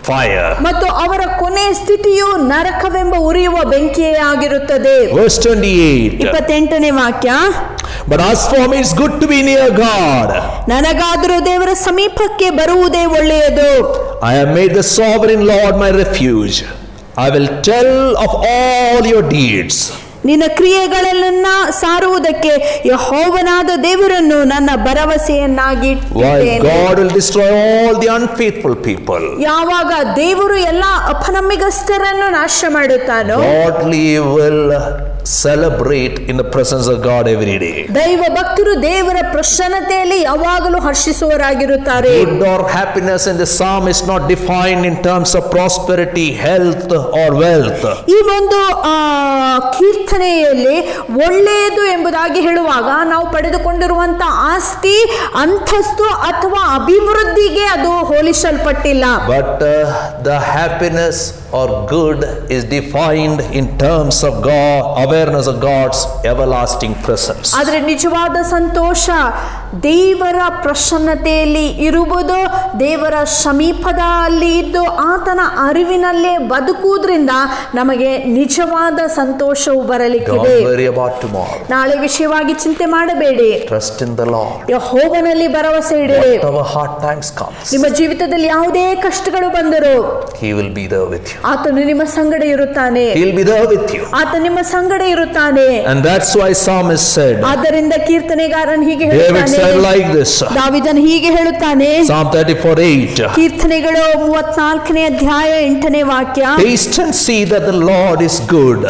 fire. ಮತ್ತು ಅವರ ಕೊನೆಯ ಸ್ಥಿತಿಯು ನರಕವೆಂಬ ಉರಿಯುವ ಬೆಂಕಿಯೇ ಆಗಿರುತ್ತದೆ. Verse 28. 28ನೇ ವಾಕ್ಯ, But as for me, it's good to be near God. ನನಗಾದರೂ ದೇವರ ಸಮೀಪಕ್ಕೆ ಬರುವುದೇ ಒಳ್ಳೆಯದು. I have made the sovereign Lord my refuge. I will tell of all your deeds. ನಿನ್ನ ಕ್ರಿಯೆಗಳನ್ನ ಸಾರುವುದಕ್ಕೆ ಯೆಹೋವನಾದ ದೇವರನ್ನು ನನ್ನ ಭರವಸೆಯನ್ನಾಗಿ While ಇಟ್ಟಿದ್ದೇನೆ. God will destroy all the unfaithful people, ಯಾವಾಗ ದೇವರು ಎಲ್ಲ ಅಪನಂಬಿಗಸ್ತರನ್ನು ನಾಶ ಮಾಡುತ್ತಾನೋ, godly will celebrate in the presence of God every day. ದೈವ ಭಕ್ತರು ದೇವರ ಪ್ರಸನ್ನತೆಯಲ್ಲಿ ಯಾವಾಗಲೂ ಹರ್ಷಿಸುವವರಾಗಿರುತ್ತಾರೆ. Good or happiness in the psalm is not defined in terms of prosperity, health or wealth. ಈ ಒಂದು ಕೀರ್ತನೆಯಲ್ಲಿ ಒಳ್ಳೆಯದು ಎಂಬುದಾಗಿ ಹೇಳುವಾಗ ನಾವು ಪಡೆದುಕೊಂಡಿರುವಂತ ಆಸ್ತಿ, ಅಂತಸ್ತು ಅಥವಾ ಅಭಿವೃದ್ಧಿಗೆ ಅದು ಹೋಲಿಸಲ್ಪಟ್ಟಿಲ್ಲ. But the happiness or good is defined in terms of God, awareness of God's everlasting presence. ಆದರೆ ನಿಜವಾದ ಸಂತೋಷ ದೇವರ ಪ್ರಸನ್ನತೆಯಲ್ಲಿ ಇರುವುದು, ದೇವರ ಸಮೀಪದಲ್ಲಿ ಇದ್ದು ಆತನ ಅರಿವಿನಲ್ಲೇ ಬದುಕುವುದರಿಂದ ನಮಗೆ ನಿಜವಾದ ಸಂತೋಷವು ಬರಲಿಕ್ಕಿದೆ. Don't worry about tomorrow. ನಾಳೆ ವಿಷಯವಾಗಿ ಚಿಂತೆ ಮಾಡಬೇಡಿ, Trust in the Lord. ಯೆಹೋವನಲ್ಲಿ ಭರವಸೆ ಇಡಿರಿ. Whatever hard times comes, ನಿಮ್ಮ ಜೀವಿತದಲ್ಲಿ ಯಾವುದೇ ಕಷ್ಟಗಳು ಬಂದರೂ He will be there with you. ಆತನು ನಿಮ್ಮ ಸಂಗಡ ಇರುತ್ತಾನೆ. He'll be there with you. ಆತ ನಿಮ್ಮ ಸಂಗಡ ಇರುತ್ತಾನೆ. And that's why psalmist said, ಆದ್ದರಿಂದ ಕೀರ್ತನೆಗಾರನ್ ಹೀಗೆ David ಹೇಳುತ್ತಾನೆ, said like this, ದಾವೀದನು ಹೀಗೆ ಹೇಳುತ್ತಾನೆ, Psalm 34:8, ಕೀರ್ತನೆಗಳು 34ನೇ ಅಧ್ಯಾಯ 8ನೇ ವಾಕ್ಯ, Taste and see that the Lord is good,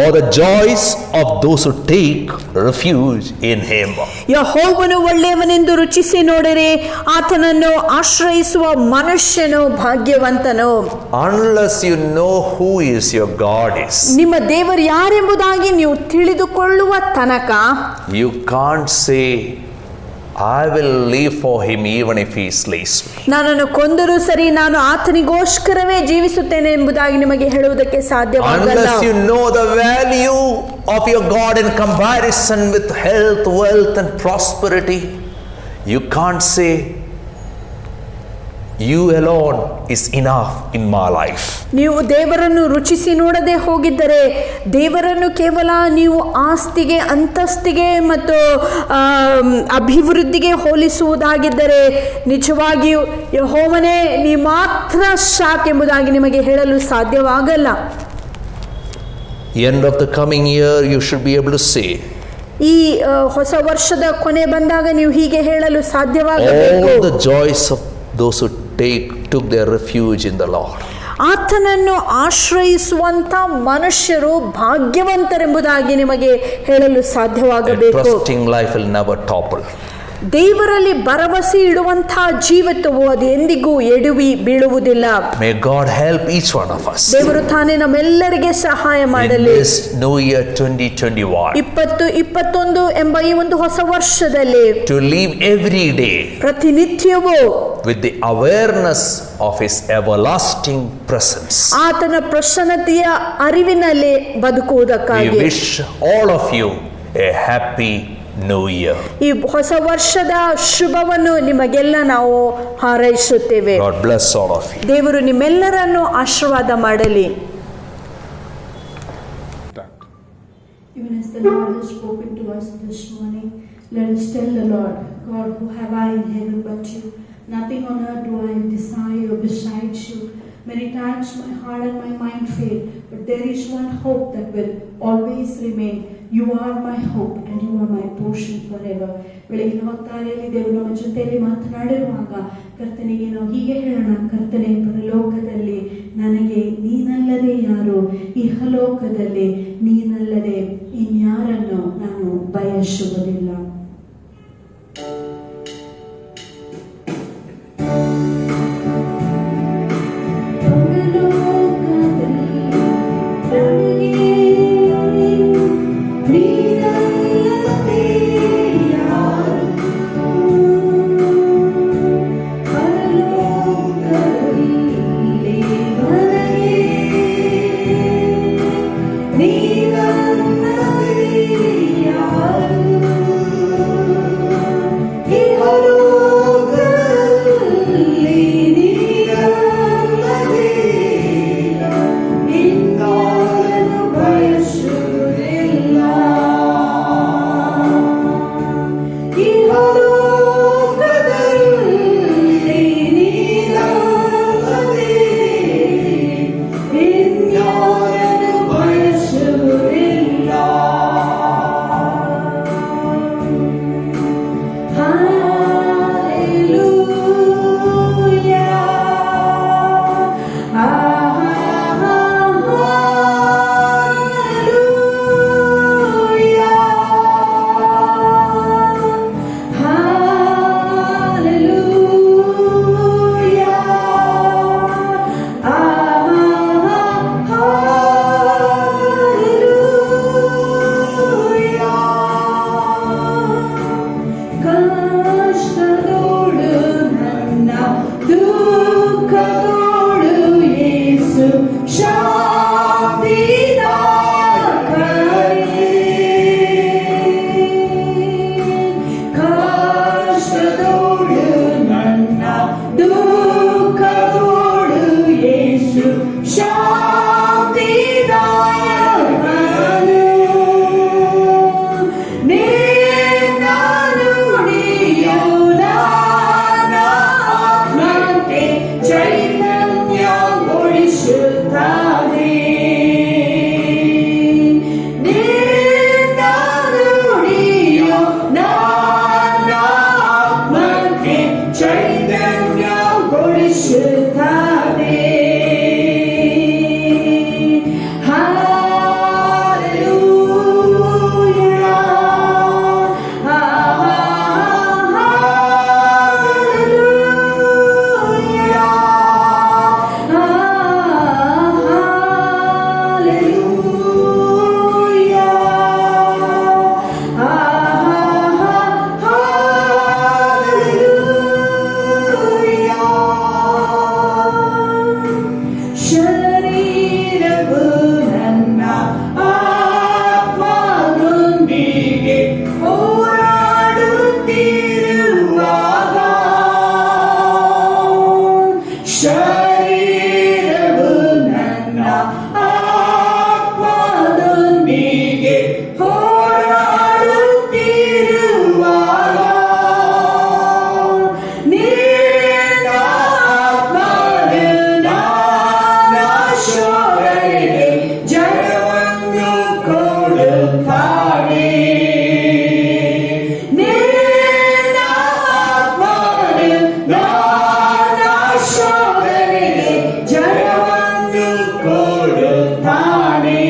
or the joys of those who take refuge in Him. ಯೆಹೋವನು ಒಳ್ಳೆಯವನೆಂದು ರುಚಿಸಿ ನೋಡಿರಿ, ಆತನನ್ನು ಆಶ್ರಯಿಸುವ ಮನುಷ್ಯನು ಭಾಗ್ಯವಂತನು. Unless you know who is your God is, ನಿಮ್ಮ ದೇವರು ಯಾರೆಂಬುದಾಗಿ ನೀವು ತಿಳಿದುಕೊಳ್ಳುವ ತನಕ you can't say, I will live for Him even if He slays me. ನನ್ನನ್ನು ಕೊಂದರೂ ಸರಿ, ನಾನು ಆತನಿಗೋಸ್ಕರವೇ ಜೀವಿಸುತ್ತೇನೆ ಎಂಬುದಾಗಿ ನಿಮಗೆ ಹೇಳುವುದಕ್ಕೆ ಸಾಧ್ಯವಾಗಲ್ಲ. Unless you know the value of your God in comparison with health, wealth and prosperity, you can't say, You alone is enough in my life. ನೀವು ದೇವರನ್ನು ರುಚಿಸಿ ನೋಡದೆ ಹೋಗಿದ್ದರೆ, ದೇವರನ್ನು ಕೇವಲ ನೀವು ಆಸ್ತಿಗೆ, ಅಂತಸ್ತಿಗೆ ಮತ್ತು ಅಭಿವೃದ್ಧಿಗೆ ಹೋಲಿಸುವುದಾಗಿದ್ದರೆ, ನಿಜವಾಗಿಯೂ ಯೆಹೋವನೇ ನೀ ಮಾತ್ರ ಸಾಕೆಂಬುದಾಗಿ ನಿಮಗೆ ಹೇಳಲು ಸಾಧ್ಯವಾಗಲ್ಲ. End of the coming year, you should be able to say, ಈ ಹೊಸ ವರ್ಷದ ಕೊನೆ ಬಂದಾಗ ನೀವು ಹೀಗೆ ಹೇಳಲು ಸಾಧ್ಯವಾಗಬೇಕು, all the joys of those who took their refuge in the Lord. ಆತನನ್ನು ಆಶ್ರಯಿಸುವಂತ ಮನುಷ್ಯರು ಭಾಗ್ಯವಂತರೆಂಬುದಾಗಿ ನಿಮಗೆ ಹೇಳಲು A ಸಾಧ್ಯವಾಗಬೇಕು. trusting life will never topple. ದೇವರಲ್ಲಿ ಭರವಸೆ ಇಡುವಂತಹ ಜೀವಿತವು ಅದು ಎಂದಿಗೂ ಎಡುವಿ ಬೀಳುವುದಿಲ್ಲ. May God help each one of us ದೇವರು ತಾನೇ ನಮ್ಮೆಲ್ಲರಿಗೆ ಸಹಾಯ in ಮಾಡಲಿ. this new year 2021 2021 ಎಂಬ ಈ ಒಂದು ಹೊಸ ವರ್ಷದಲ್ಲಿ to live every day ಪ್ರತಿನಿತ್ಯವೂ with the awareness of His everlasting presence. ಆತನ ಪ್ರಸನ್ನತೆಯ ಅರಿವಿನಲ್ಲಿ We ಬದುಕುವುದಕ್ಕಾಗಿ wish all of you a happy new year. ಈ ಹೊಸ ವರ್ಷದ ಶುಭವನ್ನು ನಿಮಗೆಲ್ಲ ನಾವು ಹಾರೈಸುತ್ತೇವೆ. God bless all of you. ದೇವರು ನಿಮ್ಮೆಲ್ಲರನ್ನು ಆಶೀರ್ವಾದ ಮಾಡಲಿ. Even as the Lord has spoken to us this morning, let us tell the Lord, God, who have I in heaven but you? Nothing on earth do I desire besides you. Many times my heart and my mind fail, but there is one hope that will always remain. You are my hope and you are my portion forever. ಬೆಳಗಿನ ಹೊತ್ತಾರೆಯಲ್ಲಿ ದೇವರು ನಮ್ಮ ಜೊತೆಯಲ್ಲಿ ಮಾತನಾಡಿರುವಾಗ ಕರ್ತನಿಗೆ ನಾವು ಹೀಗೆ ಹೇಳೋಣ, ಕರ್ತನೆ, ಪರಲೋಕದಲ್ಲಿ ನನಗೆ ನೀನಲ್ಲದೆ ಯಾರು, ಇಹಲೋಕದಲ್ಲಿ ನೀನಲ್ಲದೆ ಇನ್ಯಾರನ್ನು ನಾನು ಬಯಸುವುದಿಲ್ಲ. ನೀನಲ್ಲದೆ ಯೇಸು ಶಾಂತಿದಾಯಕನೇ. ಕಷ್ಟದೋಳು ನನ್ನ ದುಃಖದೋಳು ಯೇಸು ಶಾಂತಿದಾಯಕನೇ. ನಿನ್ನ ನುಡಿಯು ನನ್ನ ಆತ್ಮಕ್ಕೆ ಚೈತನ್ಯಗೊಳಿಸುತ್ತದೆ. ನಿನ್ನ ನುಡಿಯು ನನ್ನ ಆತ್ಮಕ್ಕೆ ಚೈತನ್ಯಗೊಳಿಸುತ್ತದೆ. ಶರೀರವು ನನ್ನ ಆತ್ಮದೊಂದಿಗೆ ಹೋರಾಡುತ್ತಿರುವಾಗ, ಶರೀರವು ನನ್ನ ಆತ್ಮದೊಂದಿಗೆ ಹೋರಾಡುತ್ತಿರುವಾಗ, ನಿನ್ನ ಆತ್ಮವು ನನ್ನ ಶೋಧನೆಗೆ ಜಯವನ್ನು ಕೊಡುತ್ತಾನೆ. ನಿನ್ನ ಆತ್ಮವು ನನ್ನ ಶೋಧನೆಗೆ ಜಯವನ್ನು ಕೊಡುತ್ತಾನೆ.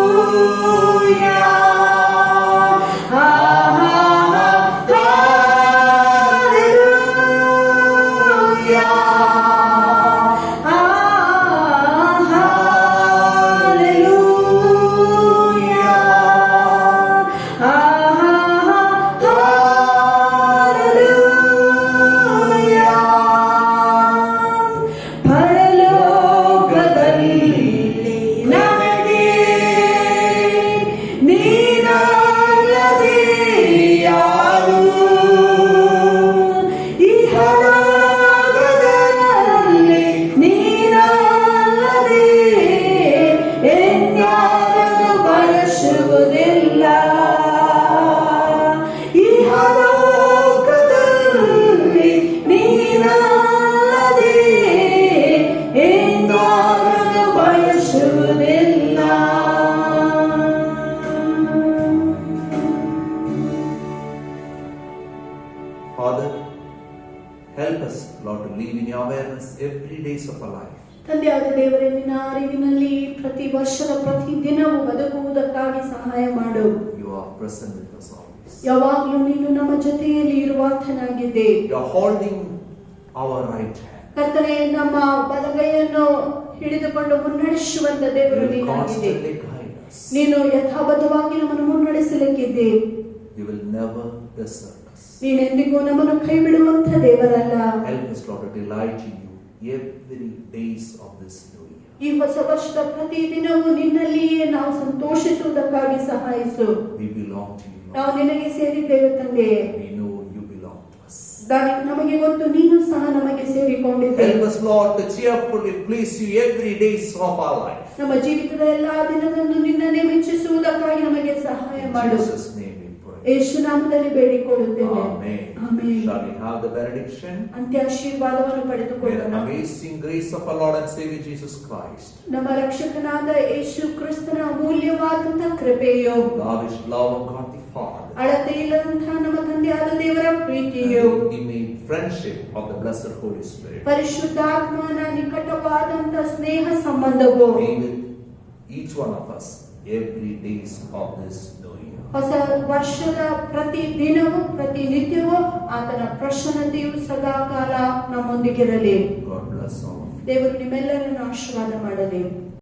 Hallelujah, hallelujah, hallelujah, hallelujah. ಪರಲೋಕದಲ್ಲಿ ನನಗೆ ನೀನಲ್ಲದೆ ಯಾರು, ಇಹಲೋಕದಲ್ಲಿ ನೀನಲ್ಲದೆ ಎನ್ಯಾರನ್ನು ಬಯಸುವುದಿಲ್ಲ. ಇಹಲೋಕದಲ್ಲಿ ನೀನಲ್ಲದೆ ಎನ್ಯಾರನ್ನು ಬಯಸುವುದಿಲ್ಲ. Father, help us, Lord, to live in your awareness every days of our life. ತಂದೆಯಾದ ದೇವರೇ, ನಿನ್ನ ಅರಿವಿನಲ್ಲಿ ಪ್ರತಿ ವರ್ಷದ ಪ್ರತಿ ದಿನವೂ ಬದುಕುವುದಕ್ಕಾಗಿ ಸಹಾಯ ಮಾಡು. You are present with us always. ಯಾವಾಗಲೂ ನೀನು ನಮ್ಮ ಜೊತೆಯಲ್ಲಿ ಇರುವಾತನಾಗಿದ್ದೆ. You are holding our right hand. ಕರ್ತನೆ, ನಮ್ಮ ಬಲಗೈಯನ್ನು ಹಿಡಿದುಕೊಂಡು ಮುನ್ನಡೆಸುವಂತ ದೇವರು You will ನೀನಾಗಿದೆ. constantly guide us. ನೀನು ಯಥಾಬದ್ಧವಾಗಿ ನಮ್ಮನ್ನು ಮುನ್ನಡೆಸಲಿಕ್ಕಿದ್ದೆ. You will never desert us. ನೀನೆಂದಿಗೂ ನಮ್ಮನ್ನು ಕೈ ಬಿಡುವಂತ ದೇವರಲ್ಲ. Help us, Lord, to delight in you every days of this new year. ಈ ಹೊಸ ವರ್ಷದ ಪ್ರತಿ ದಿನವೂ ನಿನ್ನಲ್ಲಿಯೇ ನಾವು ಸಂತೋಷಿಸುವುದಕ್ಕಾಗಿ ಸಹಾಯಿಸು. We belong to you, ನಾವು Lord. ನಿನಗೆ ಸೇರಿದ್ದೇವೆ ತಂದೆ. We know you belong to us. ನಮಗೆ ಗೊತ್ತು, ನೀನು ಸಹ ನಮಗೆ ಸೇರಿಕೊಂಡಿದ್ದೆ. Help us, Lord, to cheerfully please you every days of our life. ನಮ್ಮ ಜೀವಿತದ ಎಲ್ಲಾ ದಿನದಂದು ನಿನ್ನನ್ನೇ ಮೆಚ್ಚಿಸುವುದಕ್ಕಾಗಿ ನಮಗೆ ಸಹಾಯ In ಮಾಡು. Jesus' name we pray. ಯೇಸು ನಾಮದಲ್ಲಿ ಬೇಡಿಕೊಳ್ಳುತ್ತೇವೆ. Amen. Amen. Shall we have the benediction? ಅಂತ್ಯ ಆಶೀರ್ವಾದವನ್ನು May the ಪಡೆದುಕೊಳ್ಳೋಣ. amazing grace of our Lord and Savior Jesus Christ, ನಮ್ಮ ರಕ್ಷಕನಾದ ಯೇಸು ಕ್ರಿಸ್ತನ ಅಮೂಲ್ಯವಾದಂತಹ ಕೃಪೆಯು, lavish love of God the Father, ಅಳತೆ ಇಲ್ಲದಂತಹ ನಮ್ಮ ತಂದೆಯಾದ ದೇವರ ಪ್ರೀತಿಯು, intimate friendship of the Blessed Holy Spirit ಪರಿಶುದ್ಧಾತ್ಮನ ನಿಕಟವಾದಂತಹ ಸ್ನೇಹ ಸಂಬಂಧವು be with each one of us every days of this new year. ಹೊಸ ವರ್ಷದ ಪ್ರತಿ ದಿನವೂ ಪ್ರತಿ ನಿತ್ಯವೂ ಆತನ ಪ್ರಸನ್ನತೆಯು ಸದಾಕಾಲ ನಮ್ಮೊಂದಿಗಿರಲಿ. God bless all of you. ದೇವರು ನಿಮ್ಮೆಲ್ಲರನ್ನು ಆಶೀರ್ವಾದ ಮಾಡಲಿ.